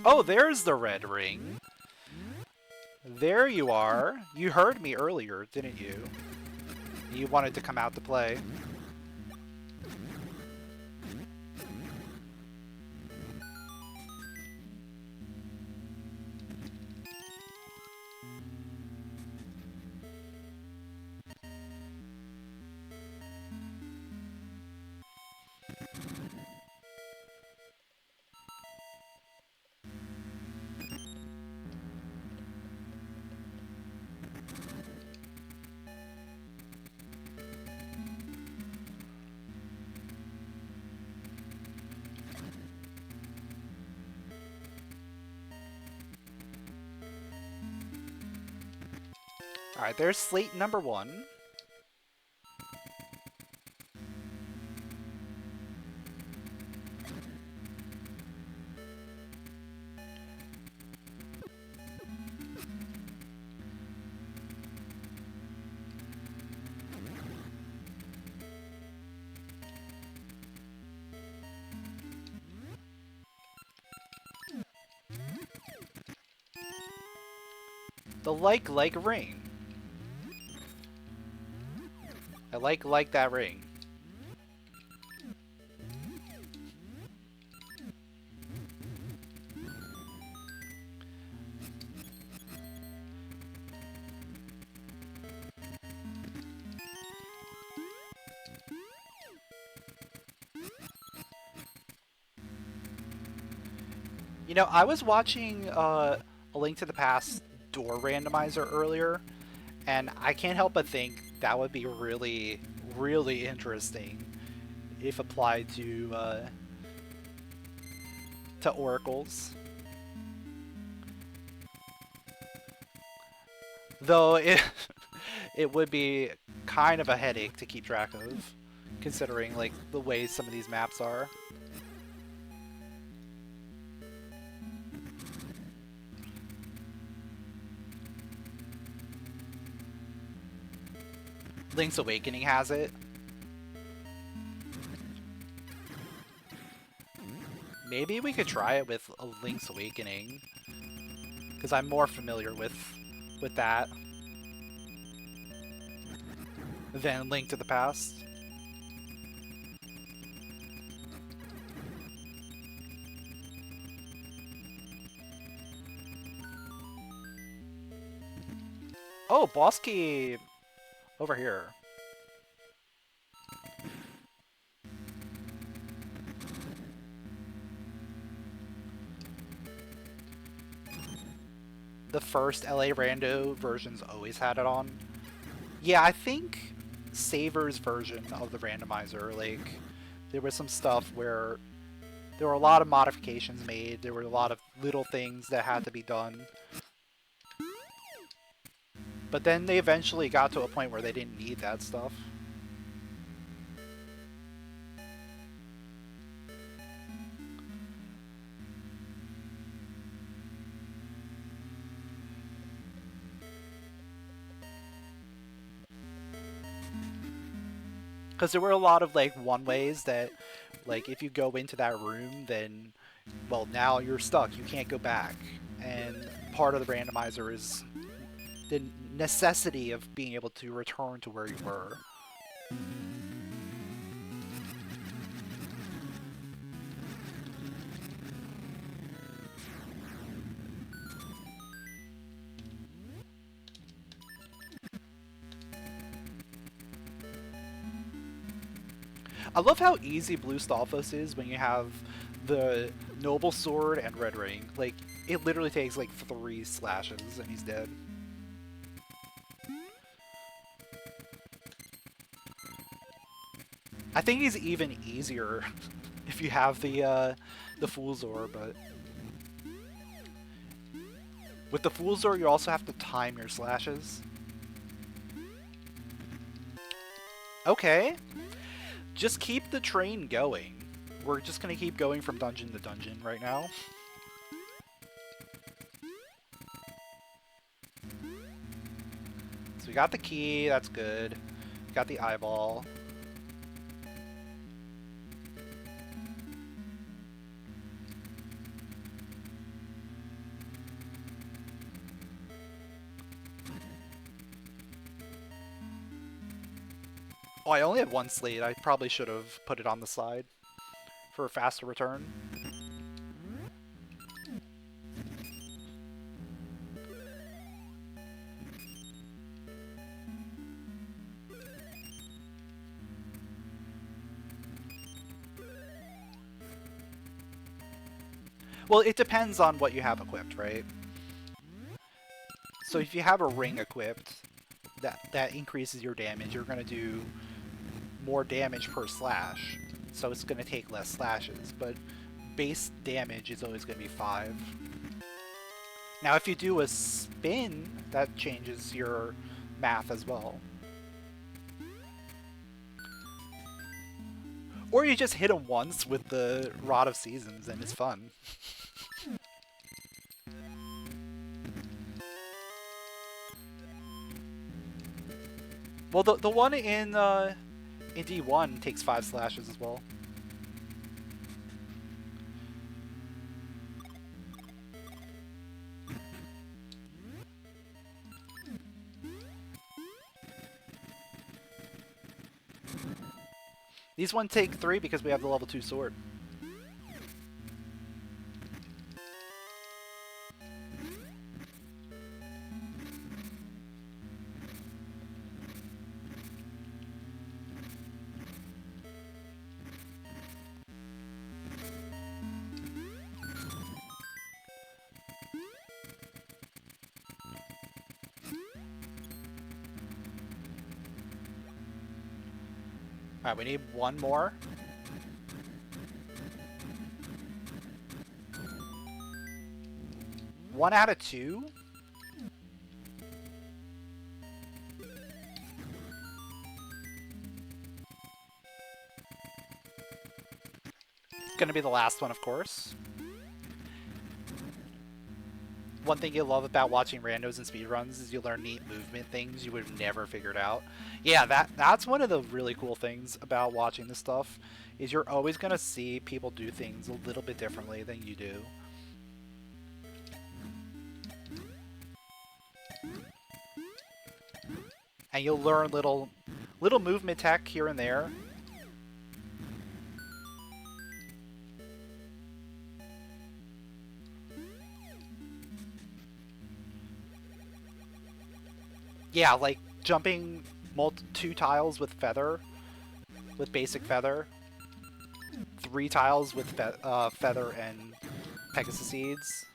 Oh, there's the red ring. There you are. You heard me earlier, didn't you? You wanted to come out to play. Alright, there's slate number 1. The like ring. I like that ring. You know, I was watching A Link to the Past door randomizer earlier, and I can't help but think that would be really, really interesting if applied to oracles. Though it it would be kind of a headache to keep track of, considering like the way some of these maps are. Link's Awakening has it. Maybe we could try it with a Link's Awakening, because I'm more familiar with that than Link to the Past. Oh, boss key over here. the first LA Rando versions always had it on. Yeah, I think Saver's version of the randomizer, like, there was some stuff where there were a lot of modifications made, there were a lot of little things that had to be done. But then they eventually got to a point where they didn't need that stuff. Because there were a lot of, like, one-ways that, like, if you go into that room, then, well, now you're stuck. You can't go back. And part of the randomizer is the necessity of being able to return to where you were. I love how easy Blue Stalfos is when you have the Noble Sword and Red Ring. Like, it literally takes like 3 slashes and he's dead. I think he's even easier if you have the Fool's Ore, but with the Fool's Ore you also have to time your slashes. Okay. Just keep the train going. We're just gonna keep going from dungeon to dungeon right now. So we got the key, that's good. Got the eyeball. Oh, I only had 1 slate. I probably should have put it on the side for a faster return. Well, it depends on what you have equipped, right? So if you have a ring equipped, that increases your damage. You're going to do more damage per slash, so it's going to take less slashes, but base damage is always going to be 5. Now if you do a spin, that changes your math as well. Or you just hit him once with the Rod of Seasons and it's fun. Well, the one in D1 takes 5 slashes as well. These one take 3 because we have the level 2 sword. Alright, we need 1 more. One out of 2? Gonna be the last one, of course. One thing you love about watching randos and speedruns is you learn neat movement things you would have never figured out. Yeah, that's one of the really cool things about watching this stuff, is you're always going to see people do things a little bit differently than you do. And you'll learn little movement tech here and there. Yeah, like jumping 2 tiles with feather, with basic feather, 3 tiles with feather and Pegasus seeds.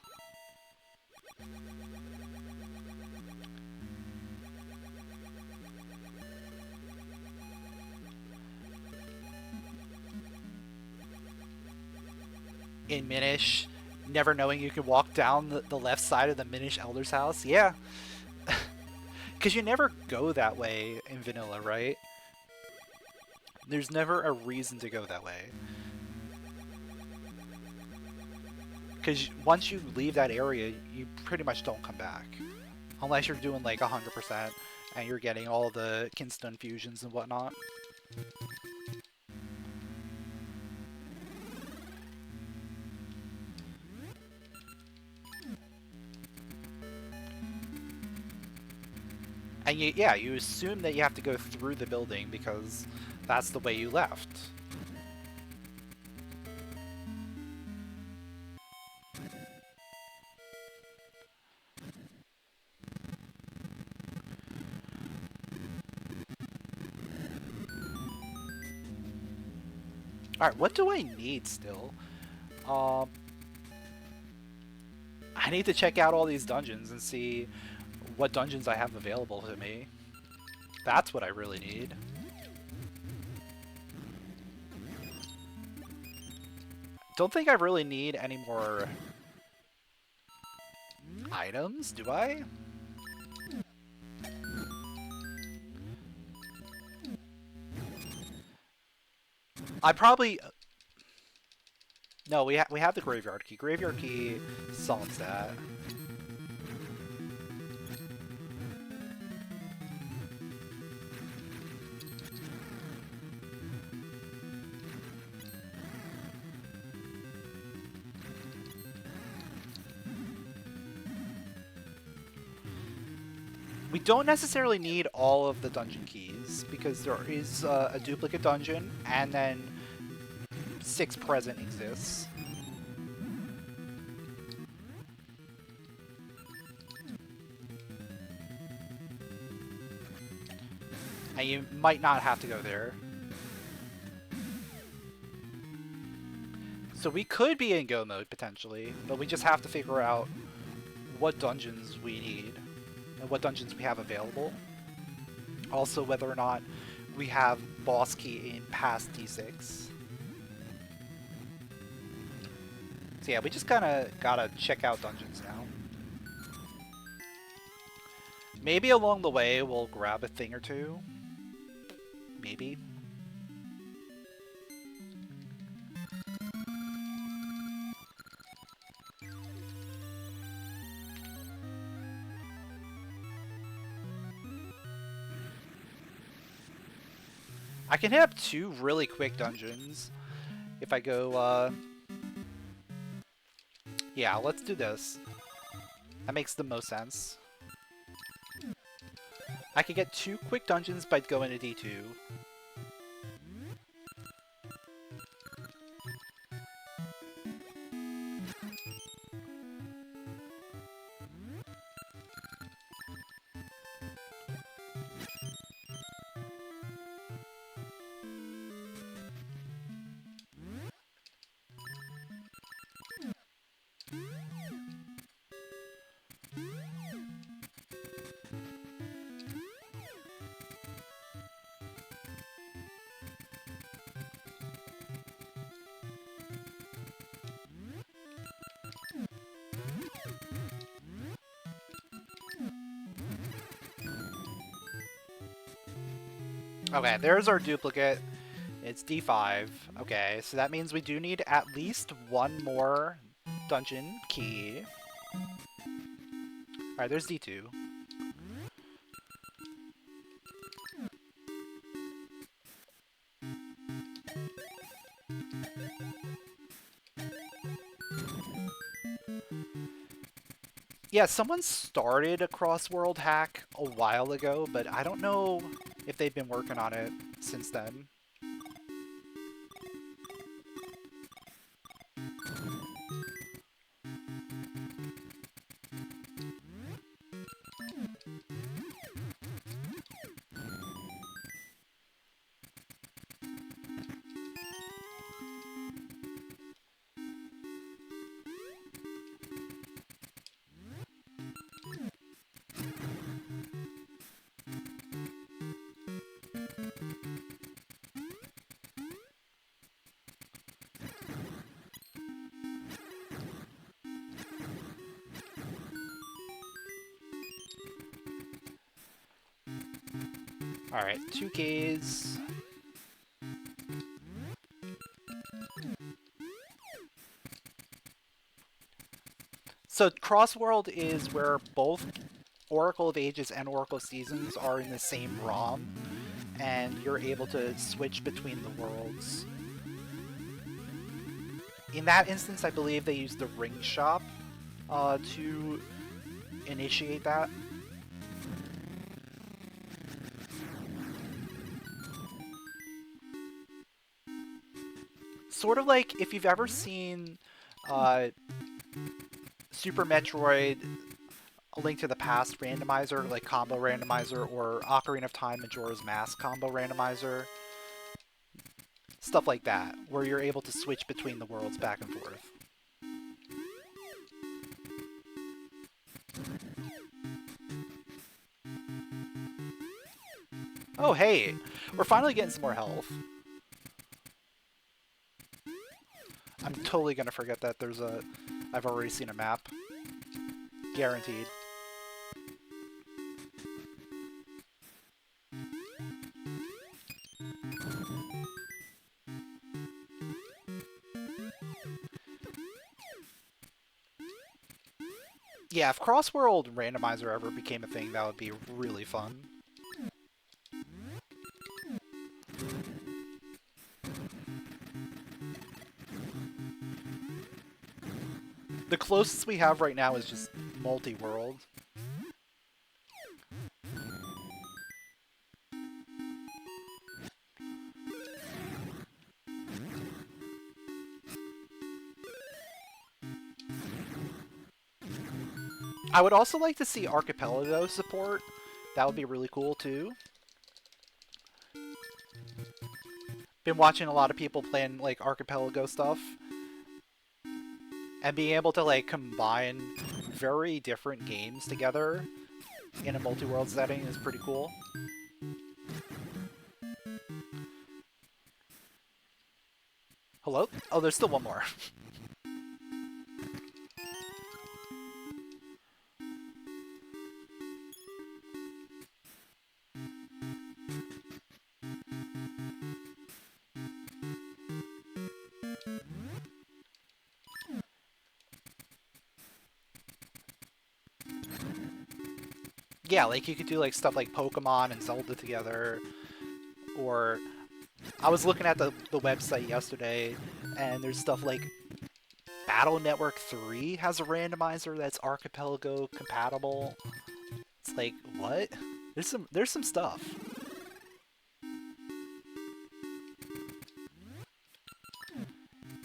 in Minish, never knowing you could walk down the left side of the Minish Elder's house. Yeah. Because you never go that way in vanilla, right? There's never a reason to go that way. Because once you leave that area, you pretty much don't come back. Unless you're doing like 100% and you're getting all the Kinstone fusions and whatnot. And you assume that you have to go through the building because that's the way you left. Alright, what do I need still? I need to check out all these dungeons and see what dungeons I have available to me. That's what I really need. Don't think I really need any more items, do I? I probably... No, we have the graveyard key. Graveyard key solves that. We don't necessarily need all of the dungeon keys, because there is a duplicate dungeon, and then 6 present exists. And you might not have to go there. So we could be in go mode, potentially, but we just have to figure out what dungeons we need. And what dungeons we have available. Also, whether or not we have boss key in past D6. So yeah, we just kind of gotta check out dungeons now. Maybe along the way we'll grab a thing or two. Maybe. I can hit up 2 really quick dungeons if I go, yeah, let's do this. That makes the most sense. I could get 2 quick dungeons by going to D2. Okay, there's our duplicate. It's D5. Okay, so that means we do need at least 1 more dungeon key. Alright, there's D2. Yeah, someone started a Crossworld hack a while ago, but I don't know if they've been working on it since then. Alright, 2 keys. So Crossworld is where both Oracle of Ages and Oracle of Seasons are in the same ROM, and you're able to switch between the worlds. In that instance, I believe they used the ring shop to initiate that. Sort of like if you've ever seen Super Metroid A Link to the Past randomizer, like combo randomizer, or Ocarina of Time Majora's Mask combo randomizer. Stuff like that, where you're able to switch between the worlds back and forth. Oh hey, we're finally getting some more health. I'm totally gonna forget that there's a... I've already seen a map. Guaranteed. Yeah, if Crossworld Randomizer ever became a thing, that would be really fun. The closest we have right now is just multi-world. I would also like to see Archipelago support. That would be really cool too. Been watching a lot of people playing like Archipelago stuff. And being able to like combine very different games together in a multi-world setting is pretty cool. Hello? Oh, there's still one more. Yeah, like you could do like stuff like Pokemon and Zelda together, or I was looking at the website yesterday, and there's stuff like Battle Network 3 has a randomizer that's Archipelago compatible. It's like, what? There's some stuff.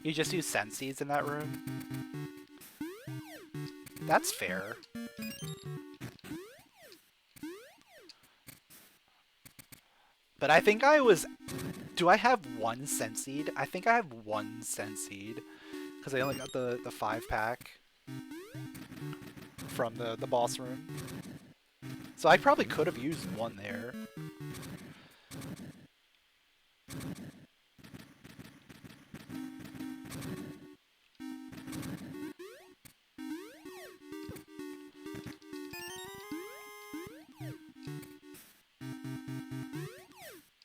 You just use sense seeds in that room? That's fair. But I think I was... Do I have one sense seed? I think I have one sense seed. Because I only got the 5-pack from the boss room. So I probably could have used one there.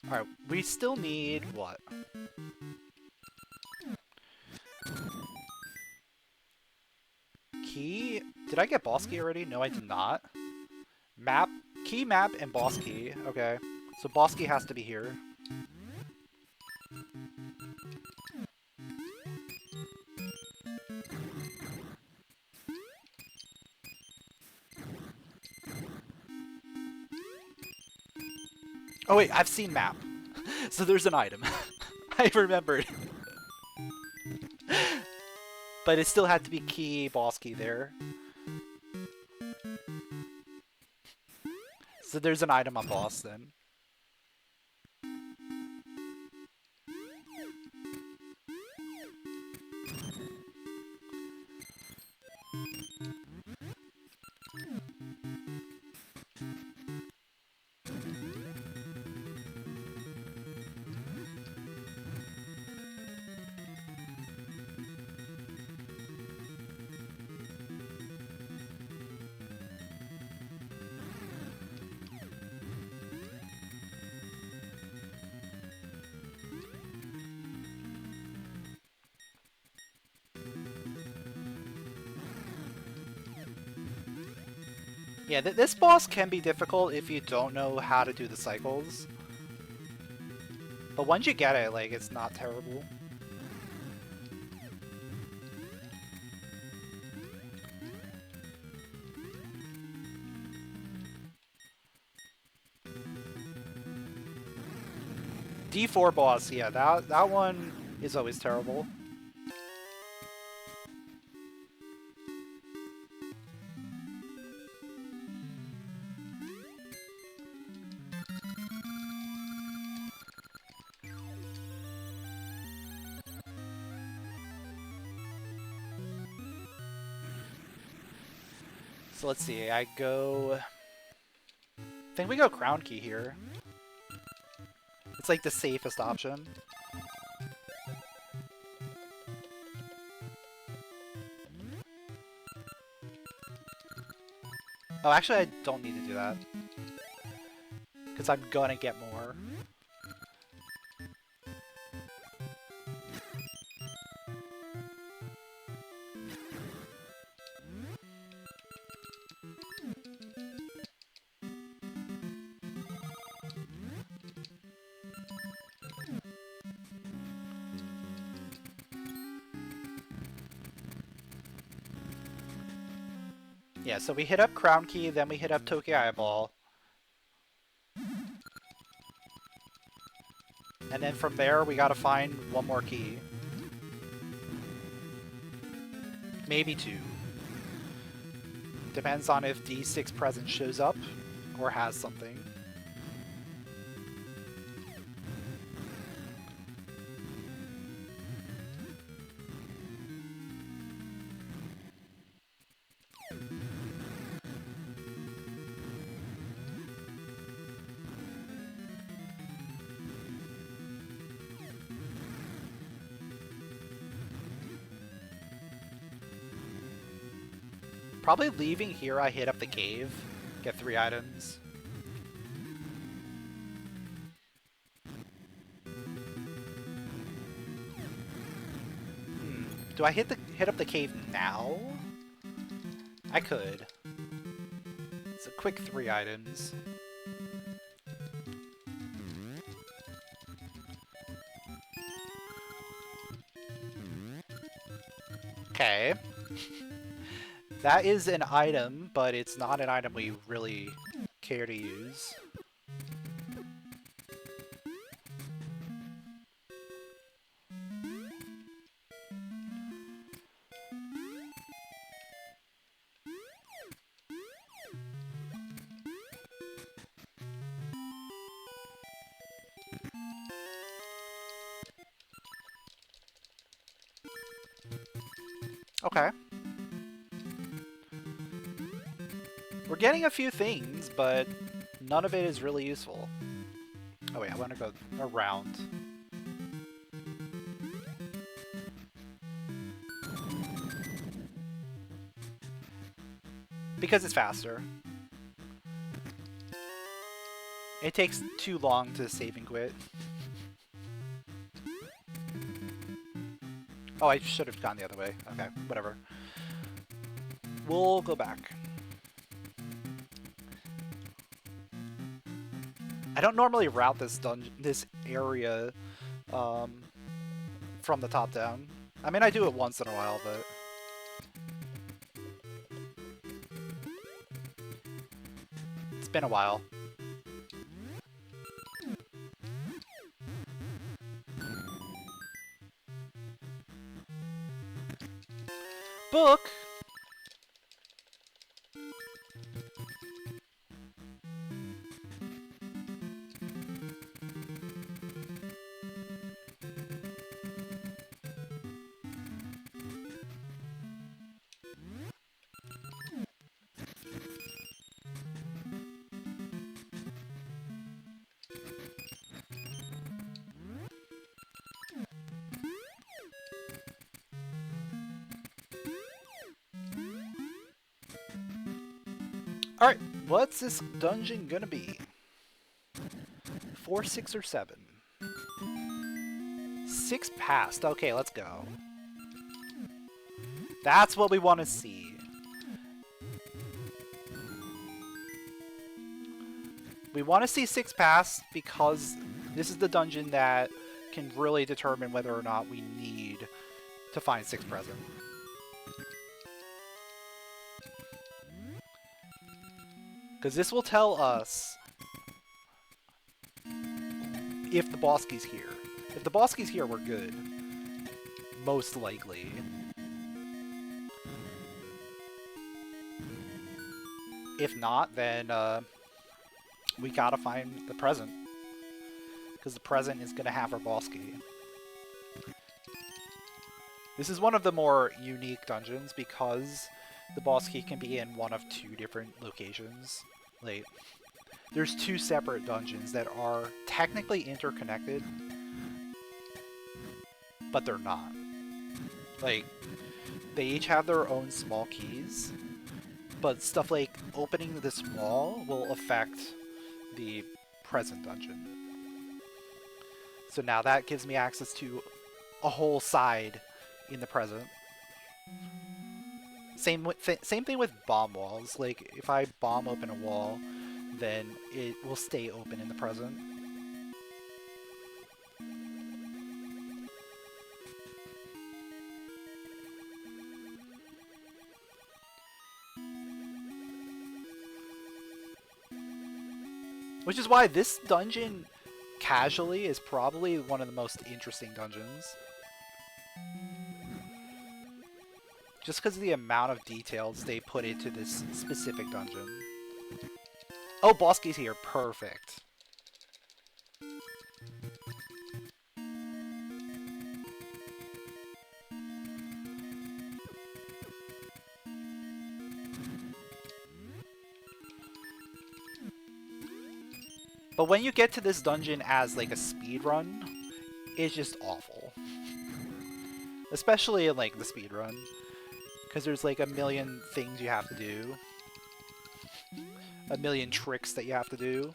Alright, we still need what? Key? Did I get boss key already? No, I did not. Map? Key, map, and boss key. Okay. So boss key has to be here. Oh wait, I've seen map. So there's an item. I remembered. But it still had to be key, boss key there. So there's an item on boss then. Yeah, this boss can be difficult if you don't know how to do the cycles. But once you get it, like, it's not terrible. D4 boss, yeah, that one is always terrible. So let's see, I think we go Crown Key here. It's like the safest option. Oh, actually I don't need to do that. Because I'm gonna get more. Yeah, so we hit up Crown Key, then we hit up Toki Eyeball. And then from there, we gotta find one more key. Maybe two. Depends on if D6 Presence shows up or has something. Probably leaving here, I hit up the cave, get 3 items. Do I hit up the cave now? I could. It's a quick 3 items. Okay. That is an item, but it's not an item we really care to use. Okay. We're getting a few things, but none of it is really useful. Oh wait, I want to go around. Because it's faster. It takes too long to save and quit. Oh, I should have gone the other way. Okay, whatever. We'll go back. I don't normally route this area from the top down. I mean, I do it once in a while, but... It's been a while. Book! Alright, what's this dungeon gonna be? 4, 6, or 7? 6 passed. Okay, let's go. That's what we want to see. We want to see 6 pass because this is the dungeon that can really determine whether or not we need to find 6 present. Because this will tell us if the boss key's here. If the boss key's here, we're good. Most likely. If not, then we gotta find the present. Because the present is gonna have our boss key. This is one of the more unique dungeons because the boss key can be in one of 2 different locations. Like, there's 2 separate dungeons that are technically interconnected, but they're not. Like, they each have their own small keys, but stuff like opening this wall will affect the present dungeon. So now that gives me access to a whole side in the present. Same thing with bomb walls. Like, if I bomb open a wall, then it will stay open in the present. Which is why this dungeon, casually, is probably one of the most interesting dungeons. Just because of the amount of details they put into this specific dungeon. Oh, boss key's here. Perfect. But when you get to this dungeon as like a speed run, it's just awful. Especially in like the speed run. Because there's like a million things you have to do. A million tricks that you have to do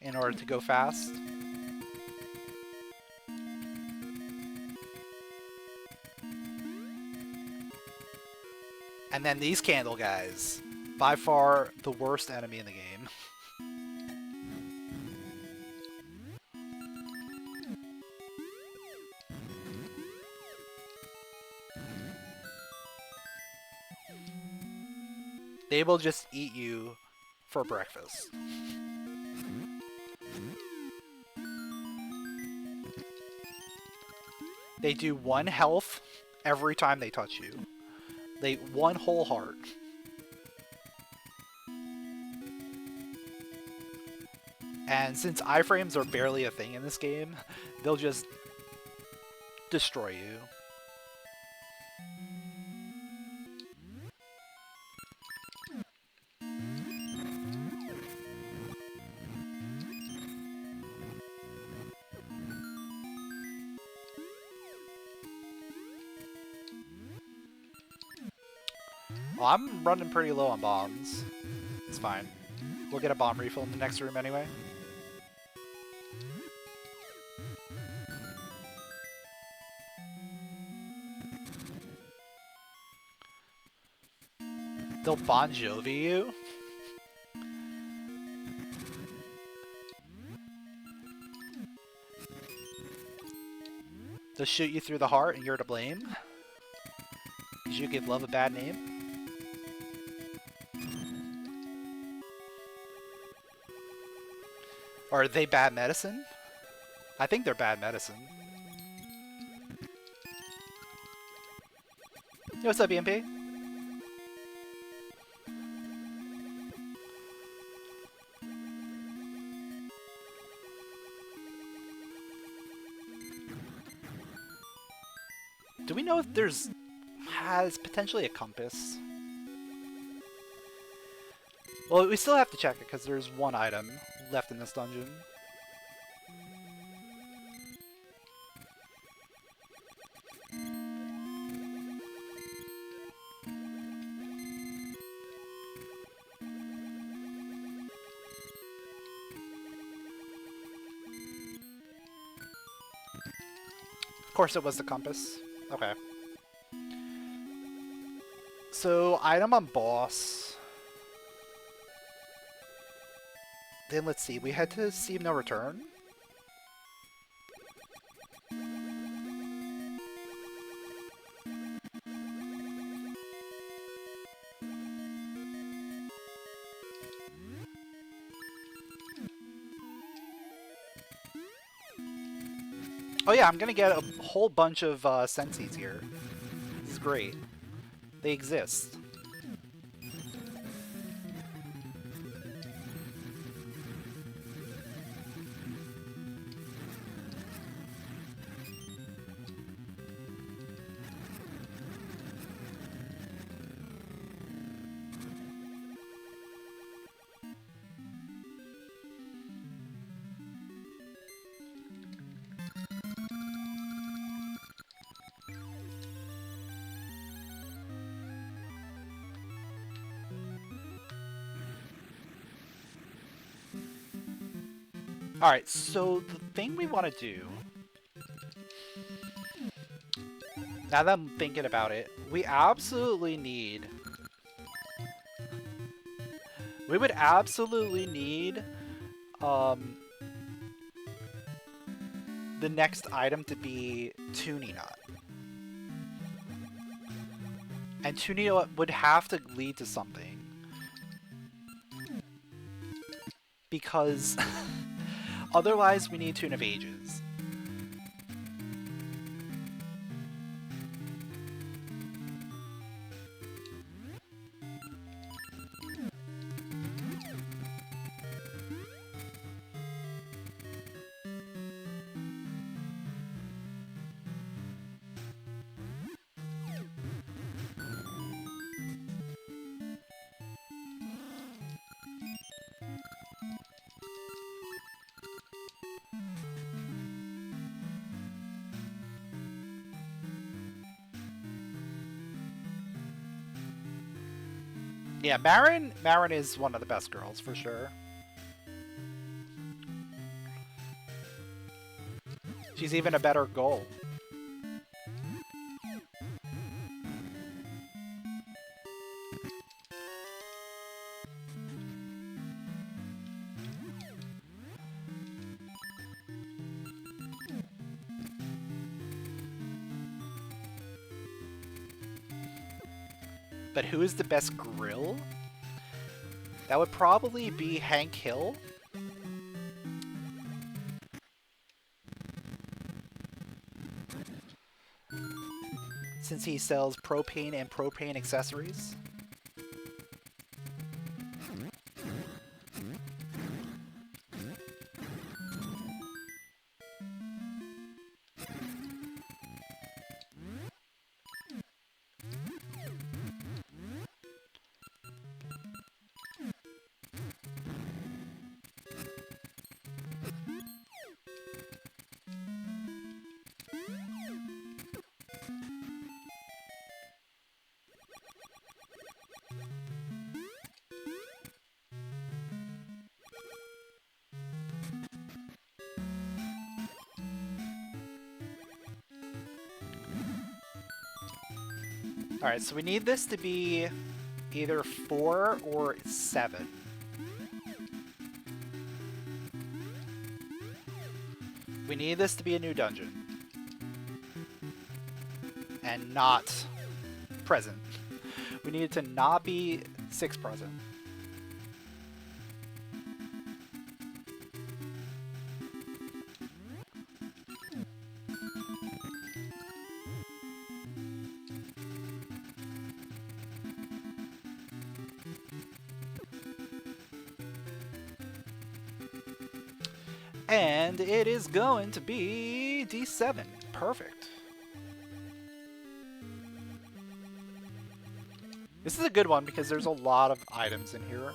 in order to go fast. And then these candle guys. By far the worst enemy in the game. They will just eat you for breakfast. They do 1 health every time they touch you. They 1 whole heart. And since iframes are barely a thing in this game, they'll just destroy you. Well, I'm running pretty low on bombs. It's fine. We'll get a bomb refill in the next room anyway. They'll Bon Jovi you? They'll shoot you through the heart and you're to blame? Because you give love a bad name? Or are they bad medicine? I think they're bad medicine. Yo, what's up, EMP? Do we know if has potentially a compass? Well, we still have to check it because there's 1 item left in this dungeon. Of course it was the compass. Okay. So, item on boss. Then let's see, we head to Sea of No Return. Oh yeah, I'm gonna get a whole bunch of sensies here. This is great. They exist. Alright, so the thing we want to do, now that I'm thinking about it, we would absolutely need, the next item to be Tuning Nut. And Tuning Nut would have to lead to something. Because otherwise we need Tune of Ages. Yeah, Marin is one of the best girls, for sure. She's even a better goal. But who is the best grill? That would probably be Hank Hill. Since he sells propane and propane accessories. Alright, so we need this to be either 4 or 7. We need this to be a new dungeon. And not present. We need it to not be 6 present. And it is going to be D7. Perfect. This is a good one because there's a lot of items in here.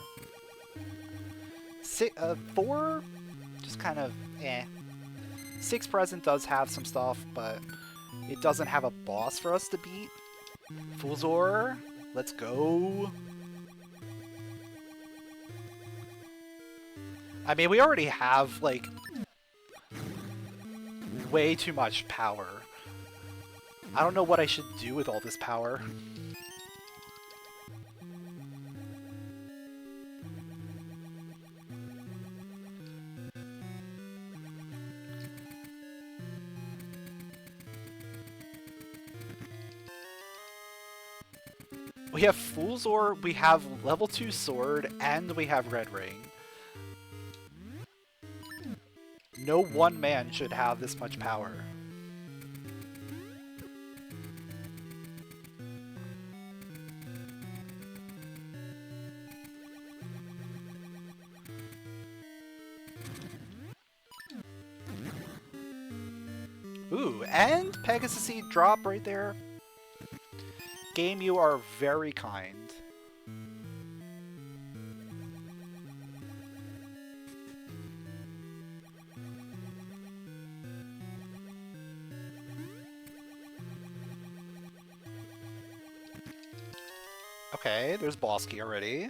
4, just kind of eh. 6 present does have some stuff, but it doesn't have a boss for us to beat. Fulzor, let's go. I mean, we already have, like, way too much power. I don't know what I should do with all this power. We have Fool's Orb, we have level 2 Sword, and we have Red Ring. No one man should have this much power. Ooh, and Pegasus Seed drop right there. Game, you are very kind. Okay, there's boss key already.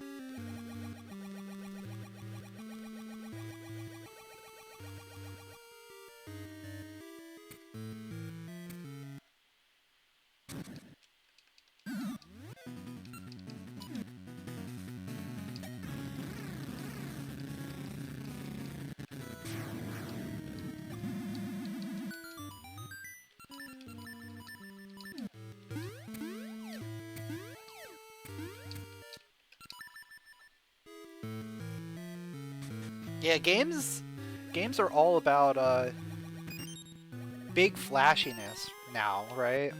Yeah, games are all about big flashiness now, right?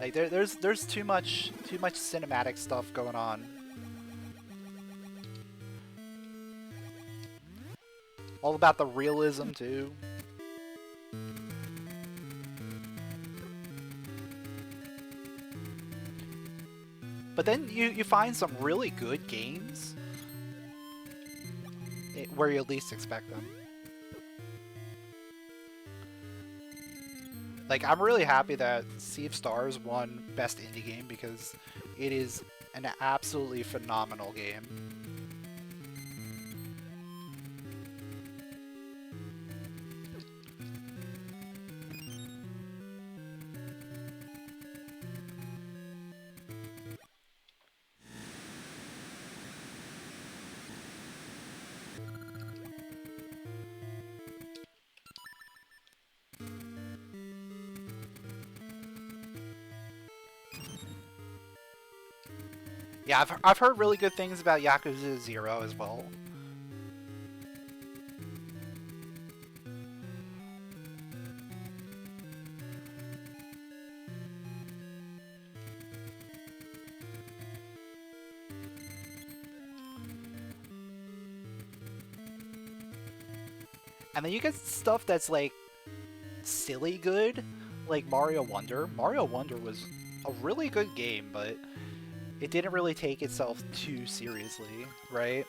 Like there's too much cinematic stuff going on. All about the realism too. But then you find some really good games where you least expect them. Like, I'm really happy that Sea of Stars won Best Indie Game because it is an absolutely phenomenal game. Yeah, I've heard really good things about Yakuza 0 as well. And then you get stuff that's like silly good, like Mario Wonder. Mario Wonder was a really good game, but it didn't really take itself too seriously, right?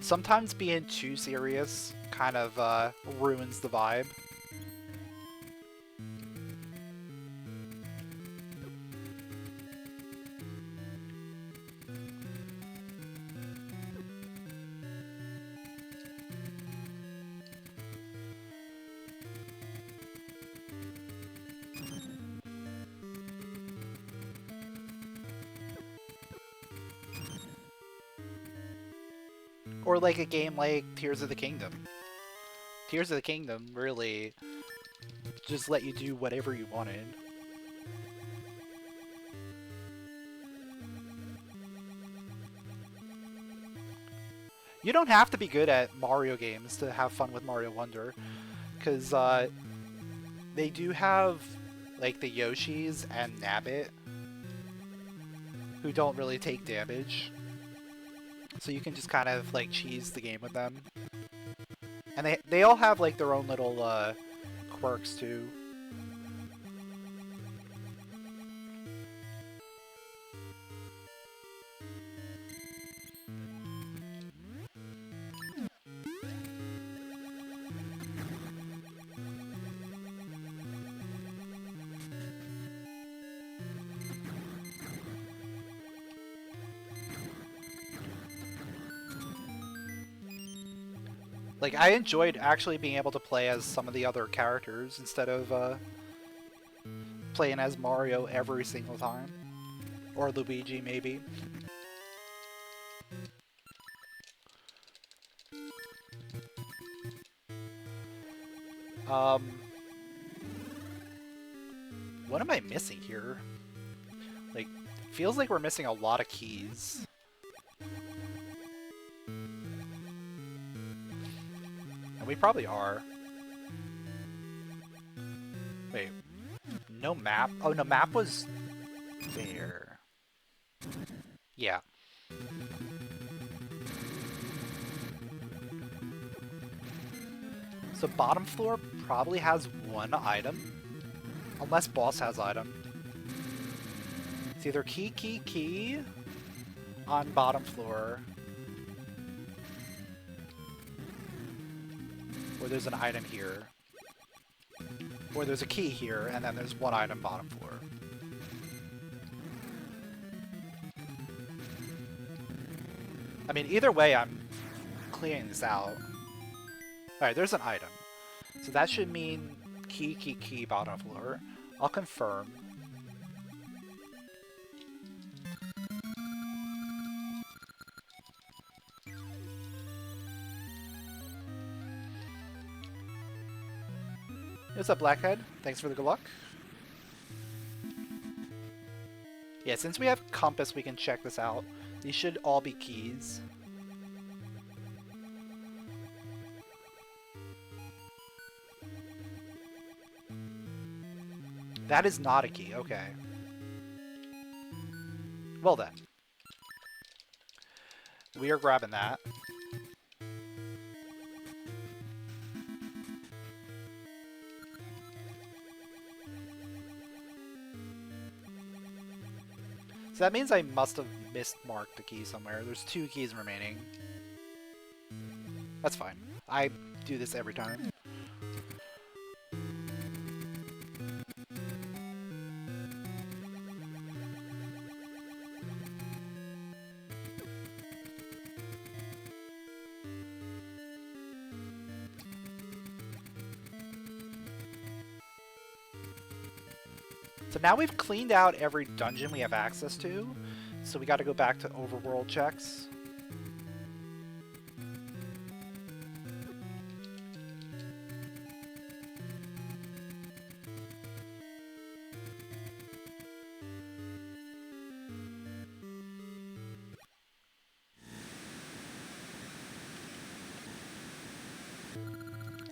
Sometimes being too serious kind of ruins the vibe. Or like a game like Tears of the Kingdom. Tears of the Kingdom really just let you do whatever you wanted. You don't have to be good at Mario games to have fun with Mario Wonder, because they do have like the Yoshis and Nabbit who don't really take damage. So you can just kind of like cheese the game with them. And they all have like their own little quirks too. Like, I enjoyed actually being able to play as some of the other characters instead of playing as Mario every single time. Or Luigi, maybe. What am I missing here? Like, feels like we're missing a lot of keys. And we probably are. Wait. No map? Oh, no, map was there. Yeah. So bottom floor probably has one item. Unless boss has item. It's either key on bottom floor. Or there's an item here. Or there's a key here, and then there's one item bottom floor. I mean, either way, I'm clearing this out. Alright, there's an item. So that should mean key, bottom floor. I'll confirm. What's up, Blackhead? Thanks for the good luck. Yeah, since we have compass, we can check this out. These should all be keys. That is not a key, okay. Well then. We are grabbing that. So that means I must have mismarked a key somewhere. There's 2 keys remaining. That's fine. I do this every time. So now we've cleaned out every dungeon we have access to, so we got to go back to overworld checks.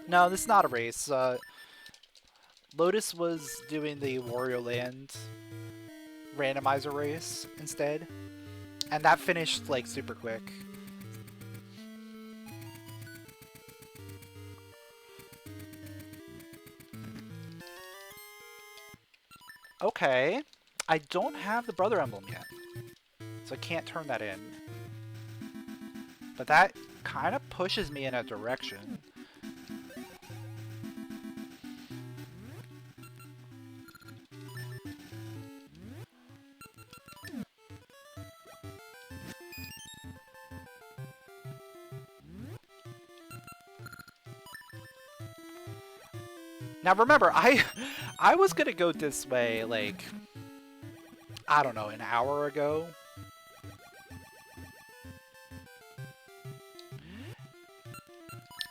No, this is not a race. Lotus was doing the Wario Land randomizer race instead, and that finished like super quick. Okay, I don't have the brother emblem yet, so I can't turn that in. But that kind of pushes me in a direction. Now remember, I was gonna go this way, like, I don't know, an hour ago.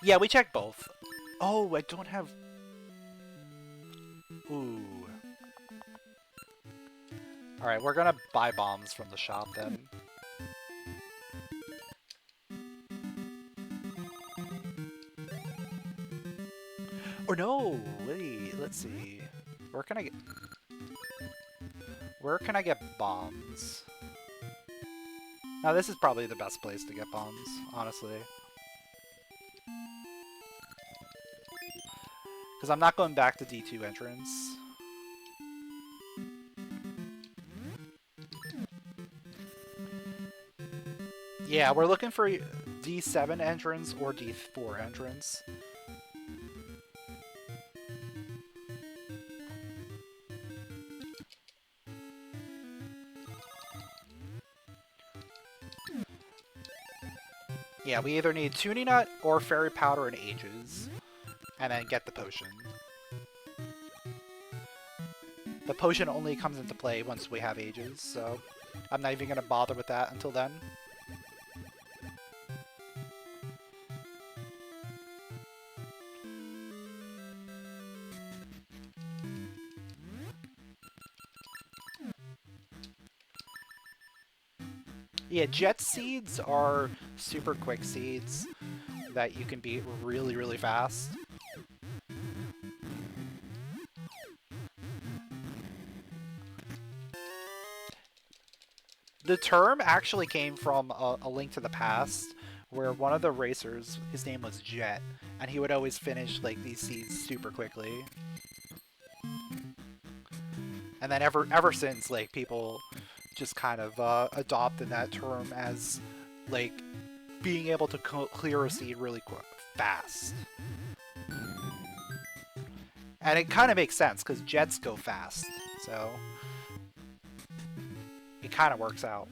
Yeah, we checked both. Oh, I don't have... Ooh. Alright, we're gonna buy bombs from the shop then. Or no, wait, let's see. Where can I get bombs? Now this is probably the best place to get bombs, honestly. Because I'm not going back to D2 entrance. Yeah, we're looking for D7 entrance or D4 entrance. Yeah, we either need Tuning Nut or Fairy Powder and Ages, and then get the potion. The potion only comes into play once we have Ages, so I'm not even going to bother with that until then. Yeah, jet seeds are super quick seeds that you can beat really, really fast. The term actually came from a Link to the Past, where one of the racers, his name was Jet, and he would always finish like these seeds super quickly. And then ever since, like, people just kind of adopted that term as like being able to clear a seed really fast. And it kind of makes sense because jets go fast, so it kind of works out.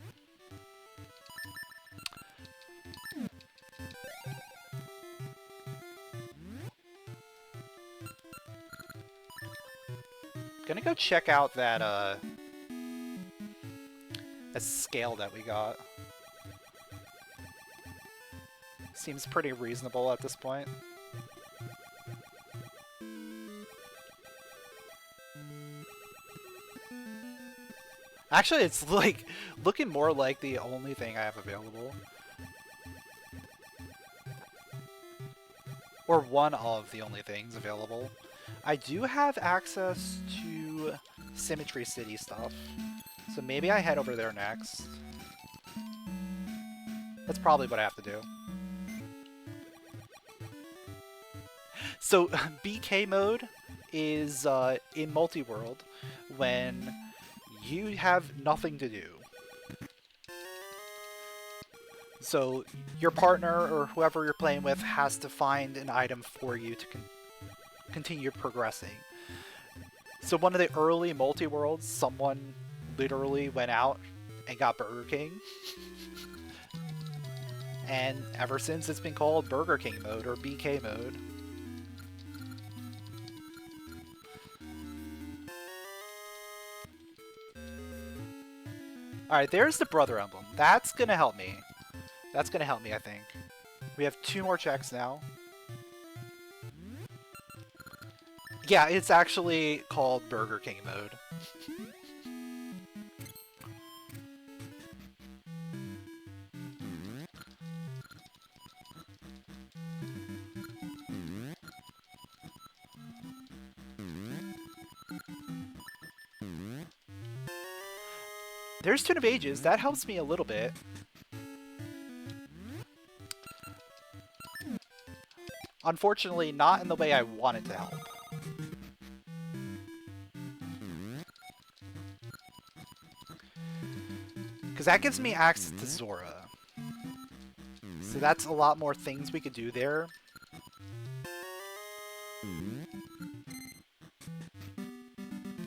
Gonna go check out that scale that we got. Seems pretty reasonable at this point. Actually, it's like looking more like the only thing I have available. Or one of the only things available. I do have access to Symmetry City stuff, so maybe I head over there next. That's probably what I have to do. So, BK mode is in multi-world when you have nothing to do. So, your partner or whoever you're playing with has to find an item for you to continue progressing. So, one of the early multi-worlds, someone literally went out and got Burger King. And ever since, it's been called Burger King mode or BK mode. Alright, there's the brother emblem. That's gonna help me. That's gonna help me, I think. We have 2 more checks now. Yeah, it's actually called Burger King mode. There's Tune of Ages. That helps me a little bit. Unfortunately, not in the way I want it to help. Because that gives me access to Zora. So that's a lot more things we could do there.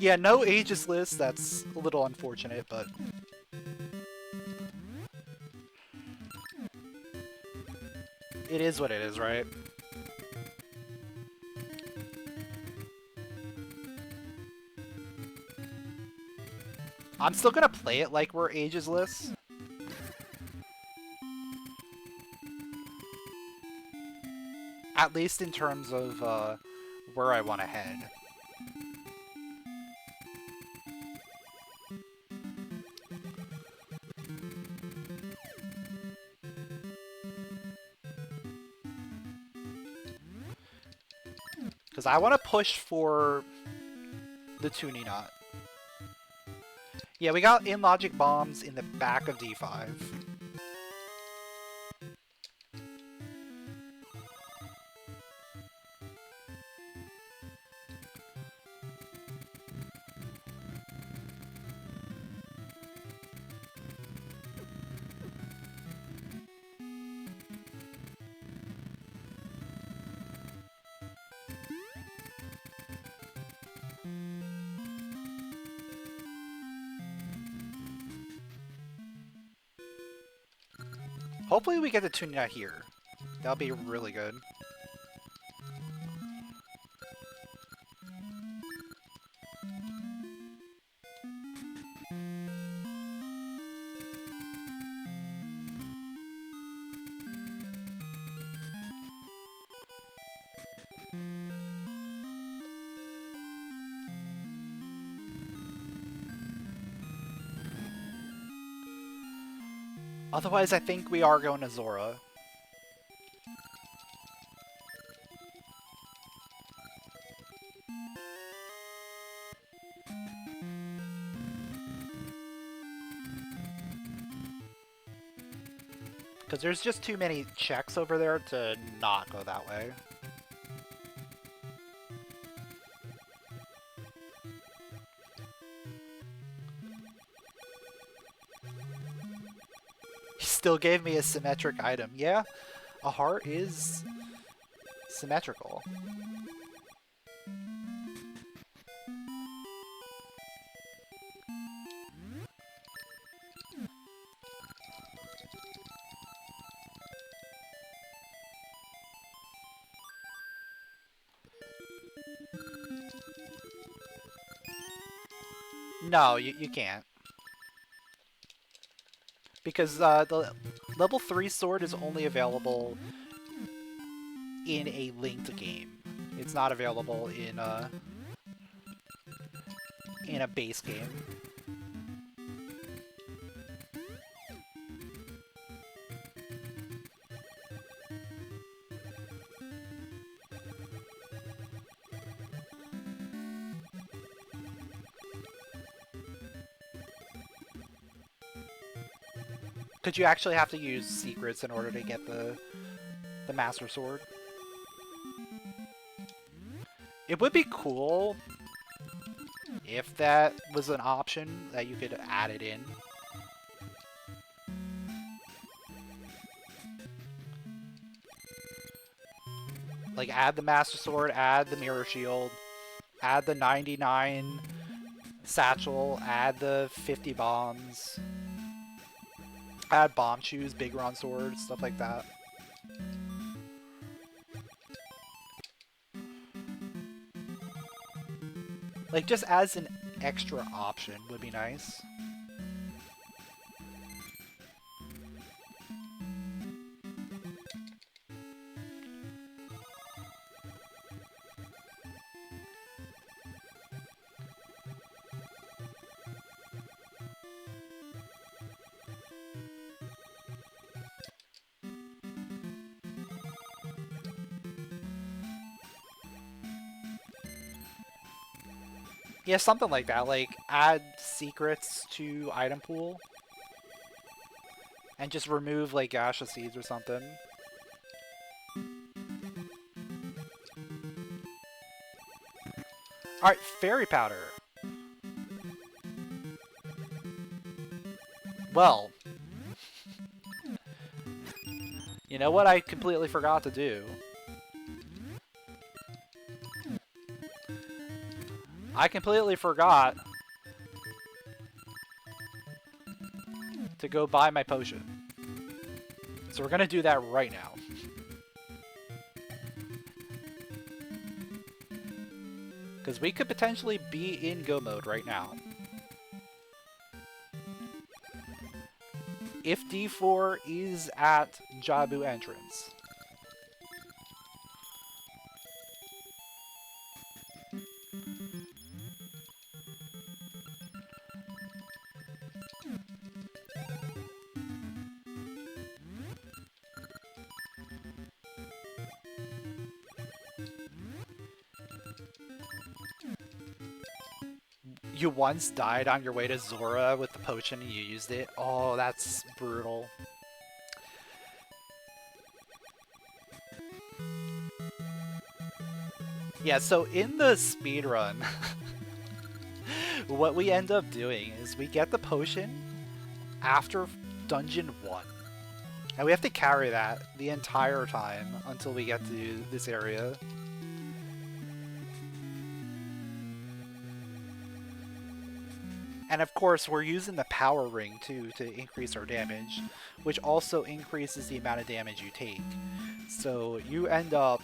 Yeah, no Ages list. That's a little unfortunate, but... it is what it is, right? I'm still gonna play it like we're Ages lists. At least in terms of where I want to head. Because I want to push for the tuning knot. Yeah, we got in-logic bombs in the back of D5. Hopefully we get the tuning out here. That'll be really good. Otherwise, I think we are going to Zora. Because there's just too many checks over there to not go that way. He still gave me a symmetric item. Yeah, a heart is symmetrical. No, you can't. Because the level 3 sword is only available in a linked game. It's not available in a base game. Because you actually have to use secrets in order to get the Master Sword. It would be cool if that was an option that you could add it in. Like, add the Master Sword, add the Mirror Shield, add the 99 Satchel, add the 50 bombs, add bomb shoes, big round swords, stuff like that. Like, just as an extra option would be nice. Yeah, something like that. Like, add secrets to item pool. And just remove, like, Gasha seeds or something. Alright, fairy powder. Well. You know what I completely forgot to do? I completely forgot to go buy my potion. So we're gonna do that right now. Because we could potentially be in go mode right now. If D4 is at Jabu entrance. You once died on your way to Zora with the potion and you used it? Oh, that's brutal. Yeah, so in the speedrun, what we end up doing is we get the potion after Dungeon 1. And we have to carry that the entire time until we get to this area. And of course, we're using the power ring too to increase our damage, which also increases the amount of damage you take. So you end up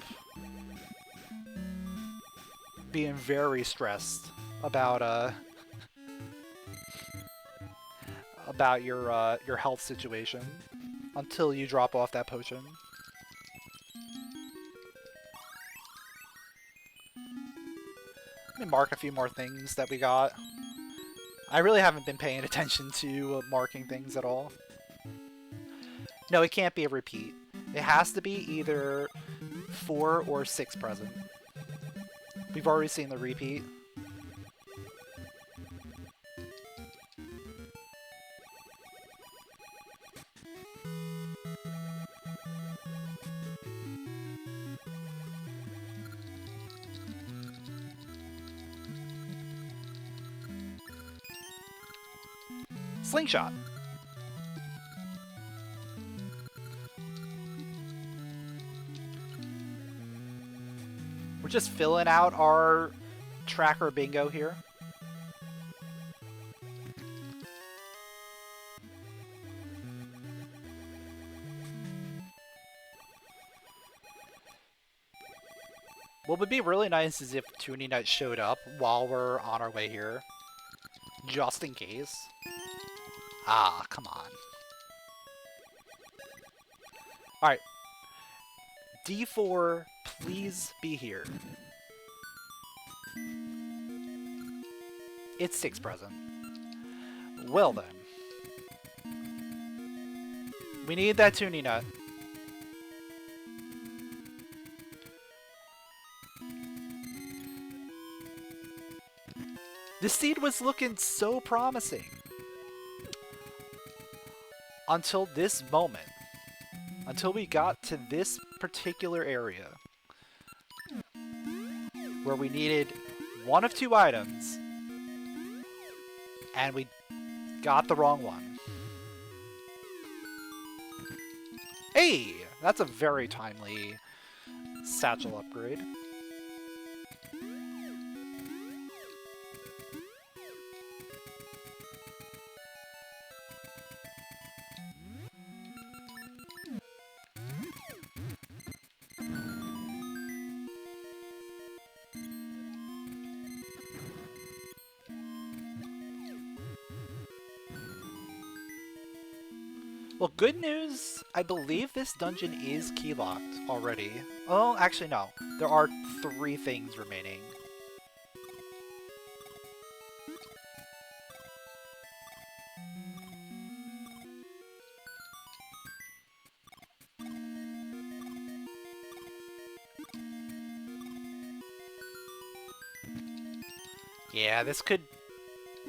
being very stressed about your health situation until you drop off that potion. Let me mark a few more things that we got. I really haven't been paying attention to marking things at all. No, it can't be a repeat. It has to be either 4 or 6 present. We've already seen the repeat. Slingshot. We're just filling out our tracker bingo here. What would be really nice is if Tuning Night showed up while we're on our way here. Just in case. Ah, come on. Alright. D4, please be here. It's 6 present. Well then. We need that tuning nut. This seed was looking so promising. Until this moment. Until we got to this particular area. Where we needed one of 2 items. And we got the wrong one. Hey! That's a very timely satchel upgrade. Well, good news, I believe this dungeon is key-locked already. Oh, actually no. There are 3 things remaining. Yeah, this could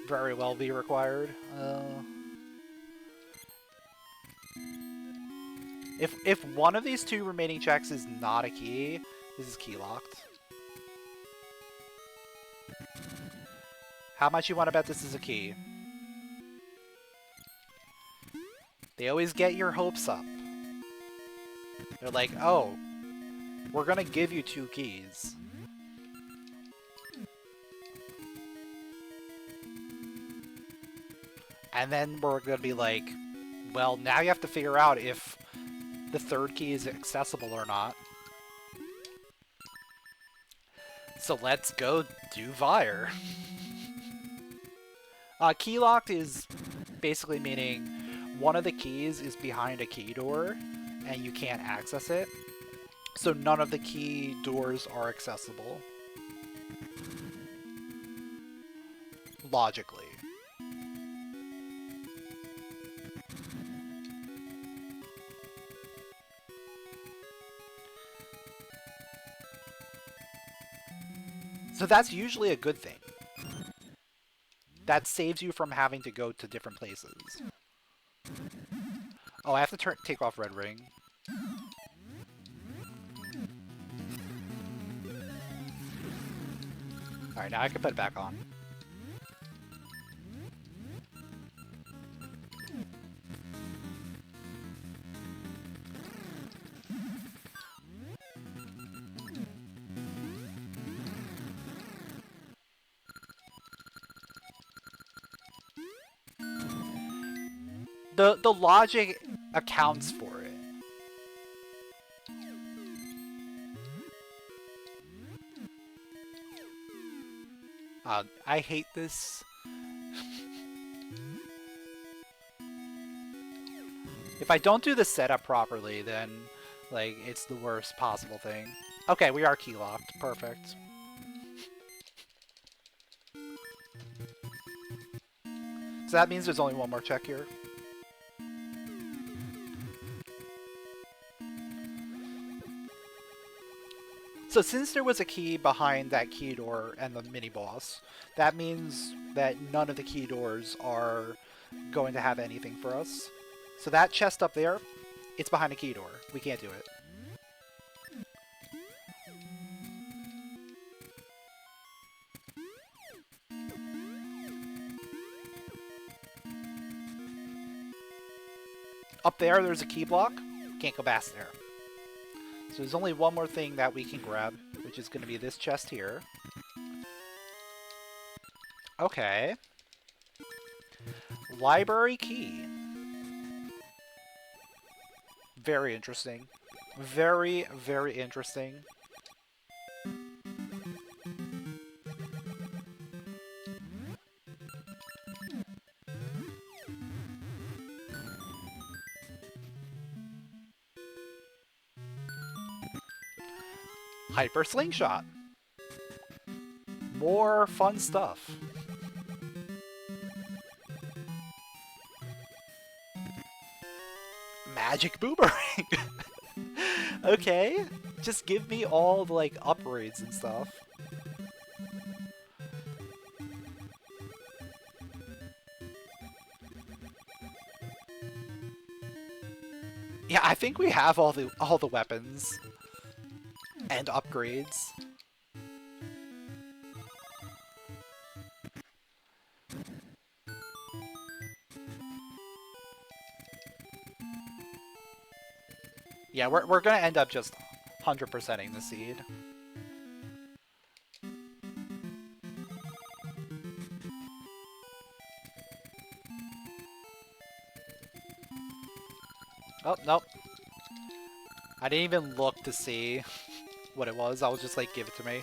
very well be required. If one of these 2 remaining checks is not a key, this is key locked. How much you want to bet this is a key? They always get your hopes up. They're like, oh, we're gonna give you 2 keys. And then we're gonna be like, well, now you have to figure out if the 3rd key is accessible or not. So let's go do Vire. Key locked is basically meaning one of the keys is behind a key door and you can't access it. So none of the key doors are accessible. Logically. So that's usually a good thing. That saves you from having to go to different places. Oh, I have to take off Red Ring. Alright, now I can put it back on. The logic accounts for it. I hate this. If I don't do the setup properly, then, like, it's the worst possible thing. Okay, we are key locked. Perfect. So that means there's only one more check here. So since there was a key behind that key door and the mini boss, that means that none of the key doors are going to have anything for us. So that chest up there, it's behind a key door. We can't do it. Up there, there's a key block. Can't go past there. So there's only one more thing that we can grab, which is going to be this chest here. Okay. Library key. Very interesting. Very, very interesting. Hyper Slingshot. More fun stuff. Magic Boomerang. Okay, just give me all the like upgrades and stuff. Yeah, I think we have all the weapons and upgrades. Yeah, we're gonna end up just 100%ing the seed. Oh, nope. I didn't even look to see what it was. I was just like, give it to me.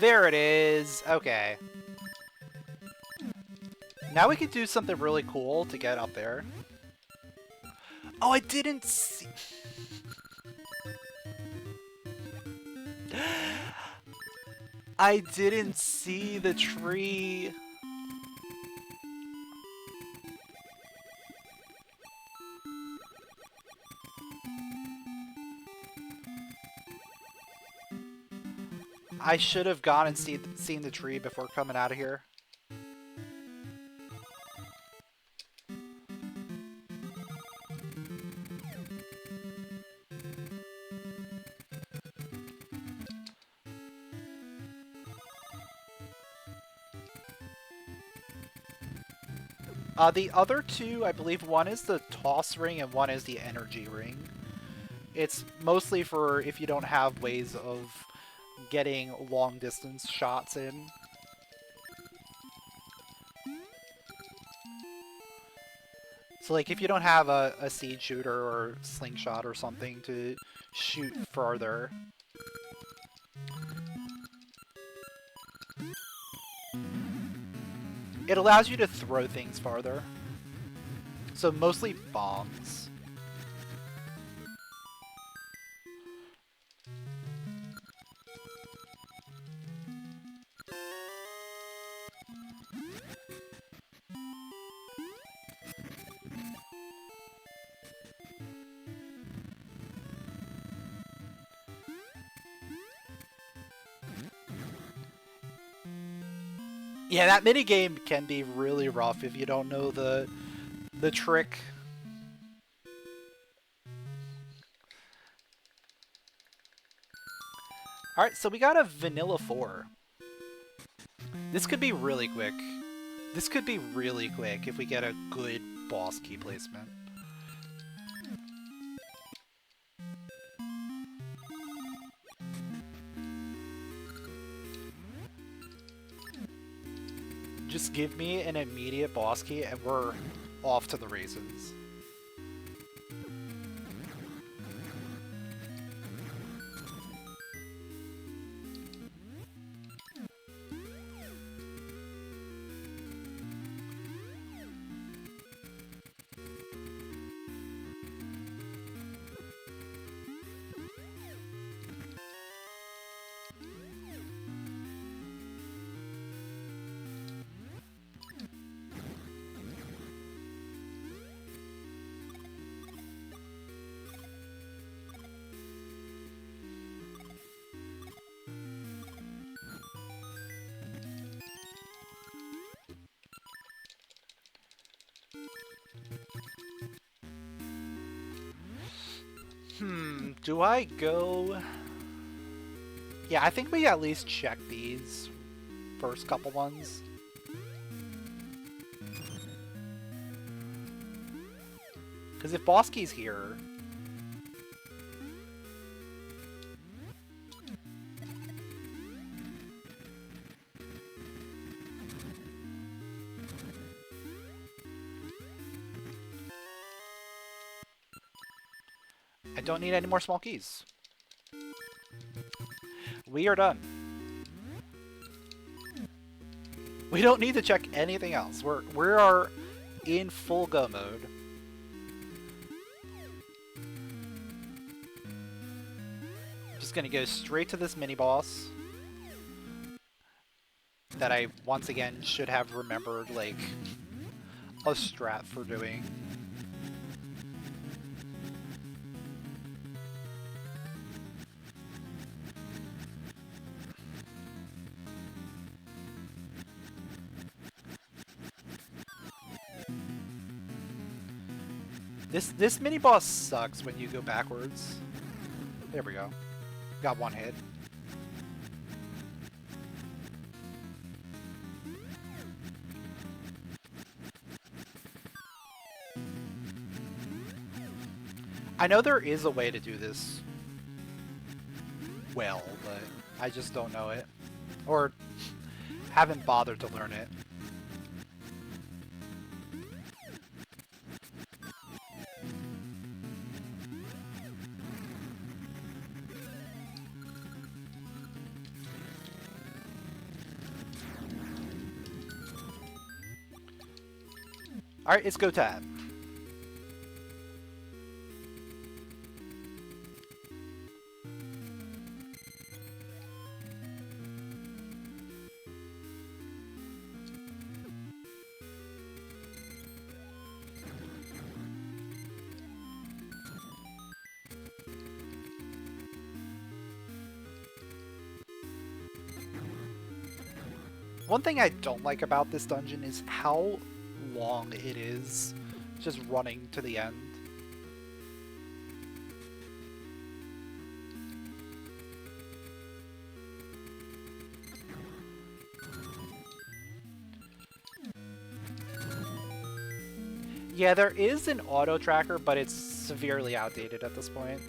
There it is. Okay. Now we can do something really cool to get up there. Oh, I didn't see... I didn't see the tree. I should have gone and seen the tree before coming out of here. The other two, I believe one is the toss ring and one is the energy ring. It's mostly for if you don't have ways of getting long distance shots in. So like if you don't have a seed shooter or slingshot or something to shoot farther. It allows you to throw things farther. So mostly bombs. Yeah, that minigame can be really rough if you don't know the trick. Alright, so we got a Vanilla 4. This could be really quick. This could be really quick if we get a good boss key placement. Just give me an immediate boss key and we're off to the races. Do I go... Yeah, I think we at least check these first couple ones. Because if Bosky's here... I don't need any more small keys. We are done. We don't need to check anything else. We are in full go mode. Just gonna go straight to this mini boss that I once again should have remembered like a strat for doing. This mini boss sucks when you go backwards. There we go. Got one hit. I know there is a way to do this well, but I just don't know it. Or haven't bothered to learn it. Alright, it's go time. One thing I don't like about this dungeon is how long it is just running to the end. Yeah, there is an auto tracker, but it's severely outdated at this point.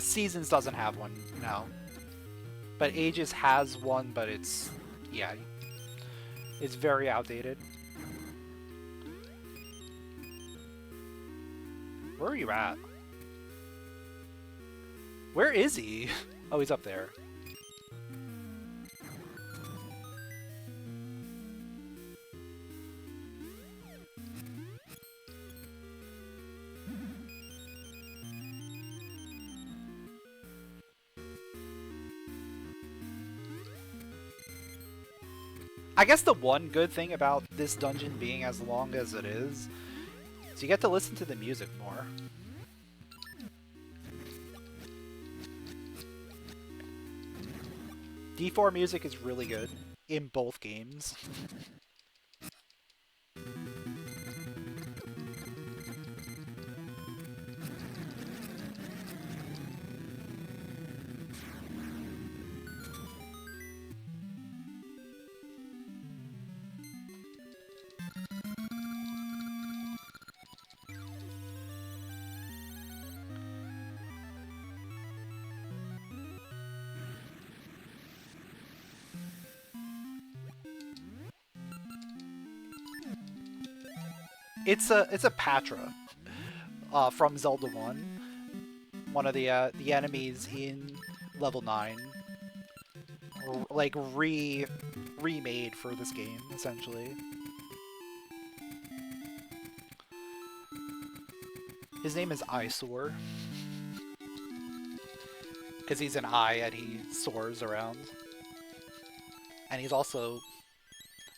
Seasons doesn't have one, no. But Ages has one, but it's... yeah. It's very outdated. Where are you at? Where is he? Oh, he's up there. I guess the one good thing about this dungeon being as long as it is you get to listen to the music more. D4 music is really good in both games. It's a Patra from Zelda 1. One of the enemies in level 9. Like remade for this game, essentially. His name is Eyesore. Because he's an eye and he soars around. And he's also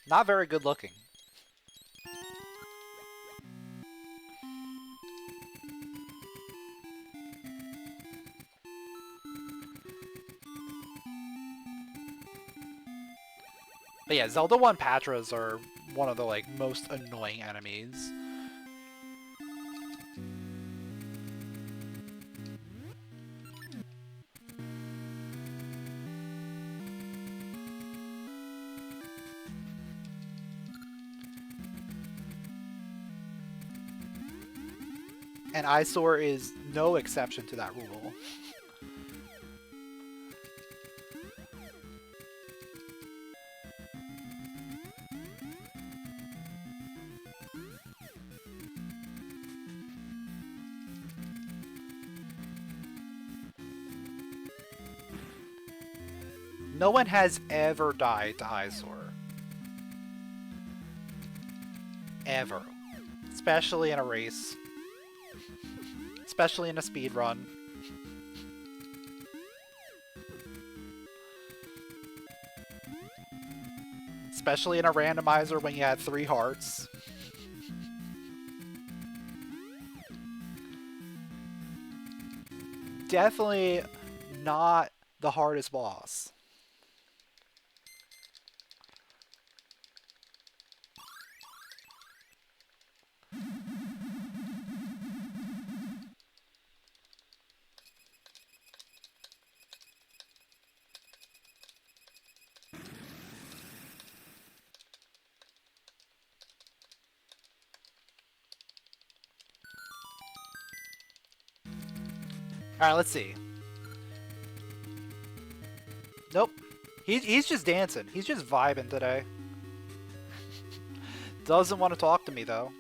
not very good looking. But yeah, Zelda 1 Patras are one of the like most annoying enemies. And Eyesore is no exception to that rule. No one has ever died to Eyesore. Ever. Especially in a race. Especially in a speed run. Especially in a randomizer when you had 3 hearts. Definitely not the hardest boss. Alright, let's see. Nope. He's just dancing. He's just vibing today. Doesn't want to talk to me, though.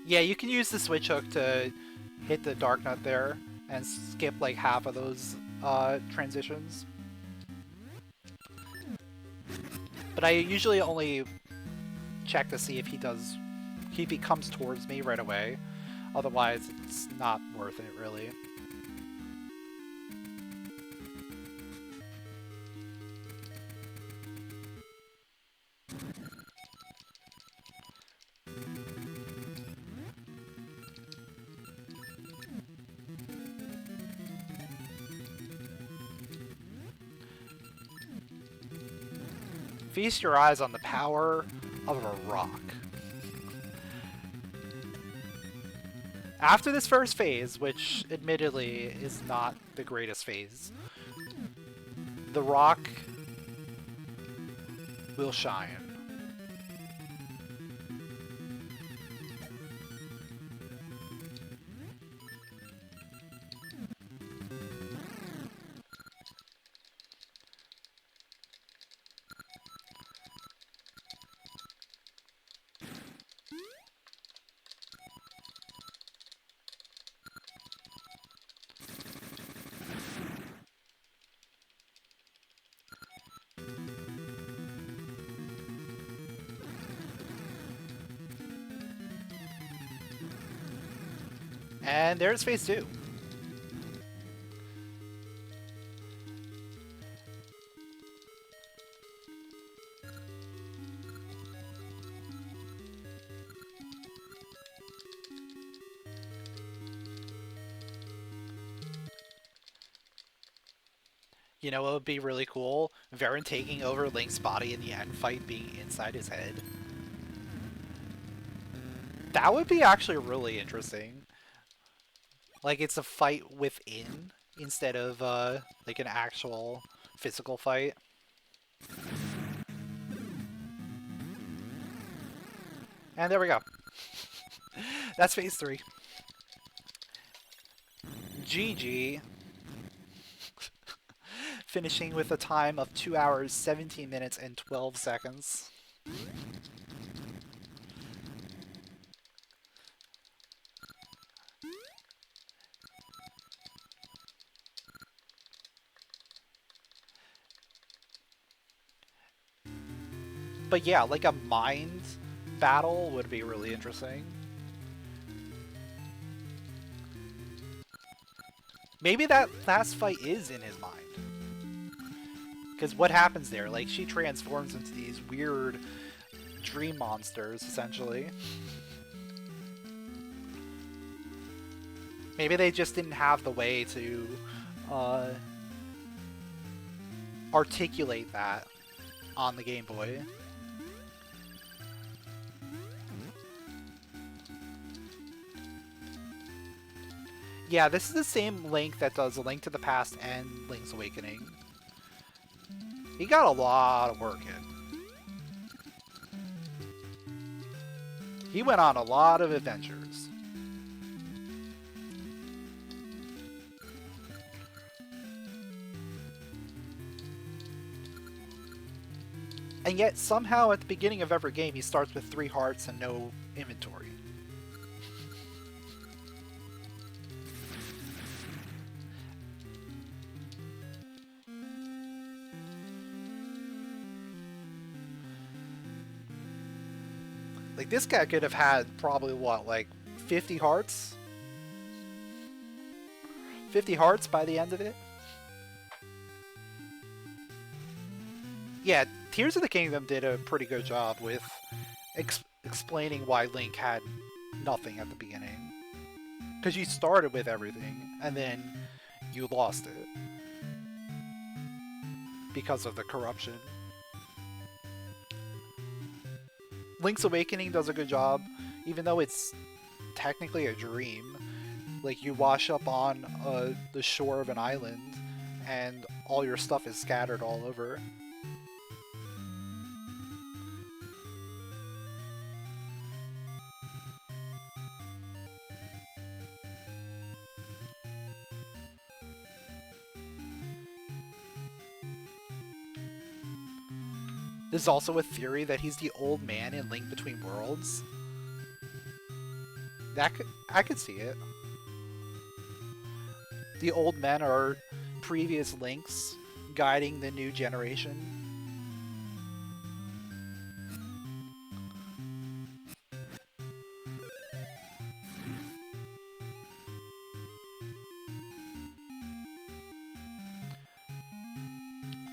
Yeah, you can use the switch hook to hit the Dark Nut there and skip like half of those transitions. But I usually only check to see if he comes towards me right away. Otherwise, it's not worth it, really. Feast your eyes on the power of a rock. After this first phase, which admittedly is not the greatest phase, the rock will shine. And there's phase 2. You know what would be really cool? Varen taking over Link's body in the end fight being inside his head. That would be actually really interesting. Like, it's a fight within instead of like an actual physical fight. And there we go. That's phase 3. GG. Finishing with a time of 2 hours, 17 minutes, and 12 seconds. But yeah, like a mind battle would be really interesting. Maybe that last fight is in his mind. Because what happens there? Like, she transforms into these weird dream monsters, essentially. Maybe they just didn't have the way to uh, articulate that on the Game Boy. Yeah, this is the same Link that does A Link to the Past and Link's Awakening. He got a lot of work in. He went on a lot of adventures. And yet, somehow, at the beginning of every game, he starts with 3 hearts and no inventory. Like, this guy could have had probably, what, like 50 hearts? 50 hearts by the end of it? Yeah, Tears of the Kingdom did a pretty good job with explaining why Link had nothing at the beginning. Because you started with everything, and then you lost it. Because of the corruption. Link's Awakening does a good job, even though it's technically a dream. Like, you wash up on the shore of an island, and all your stuff is scattered all over. There's also a theory that he's the old man in Link Between Worlds. I could see it. The old men are previous Links guiding the new generation.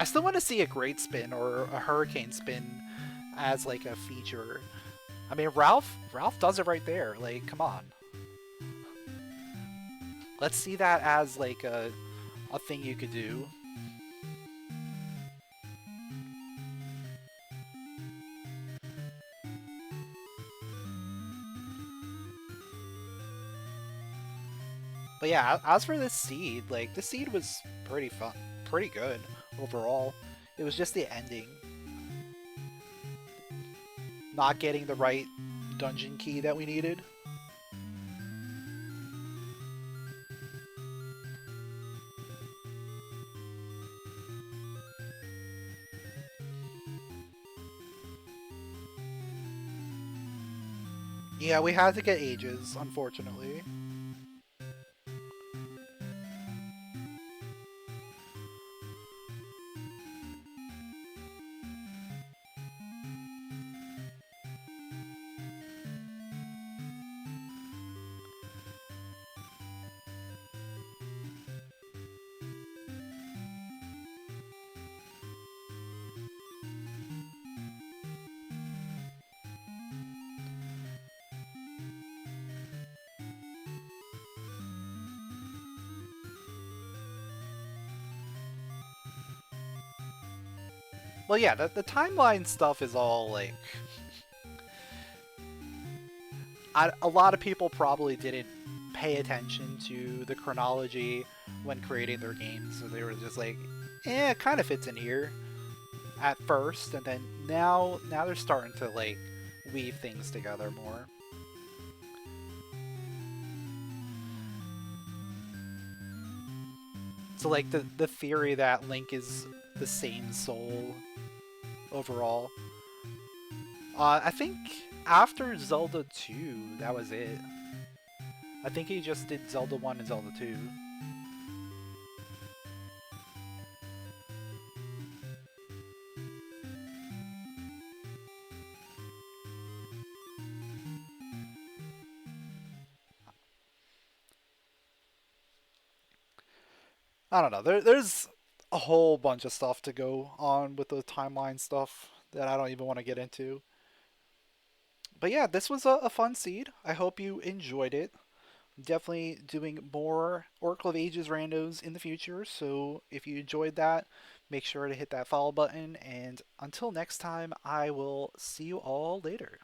I still want to see a Great Spin or a Hurricane Spin as like a feature. I mean, Ralph does it right there. Like, come on. Let's see that as like a thing you could do. But yeah, as for this seed, like, this seed was pretty fun, pretty good overall. It was just the ending. Not getting the right dungeon key that we needed. Yeah, we had to get Ages, unfortunately. Well, yeah, the timeline stuff is all, like... a lot of people probably didn't pay attention to the chronology when creating their games, so they were just like, eh, it kind of fits in here at first, and then now they're starting to, like, weave things together more. So, like, the theory that Link is the same soul overall. I think after Zelda 2, that was it. I think he just did Zelda 1 and Zelda 2. I don't know. There's a whole bunch of stuff to go on with the timeline stuff that I don't even want to get into. But yeah, this was a fun seed. I hope you enjoyed it. Definitely doing more Oracle of Ages randos in the future. So if you enjoyed that, make sure to hit that follow button. And until next time, I will see you all later.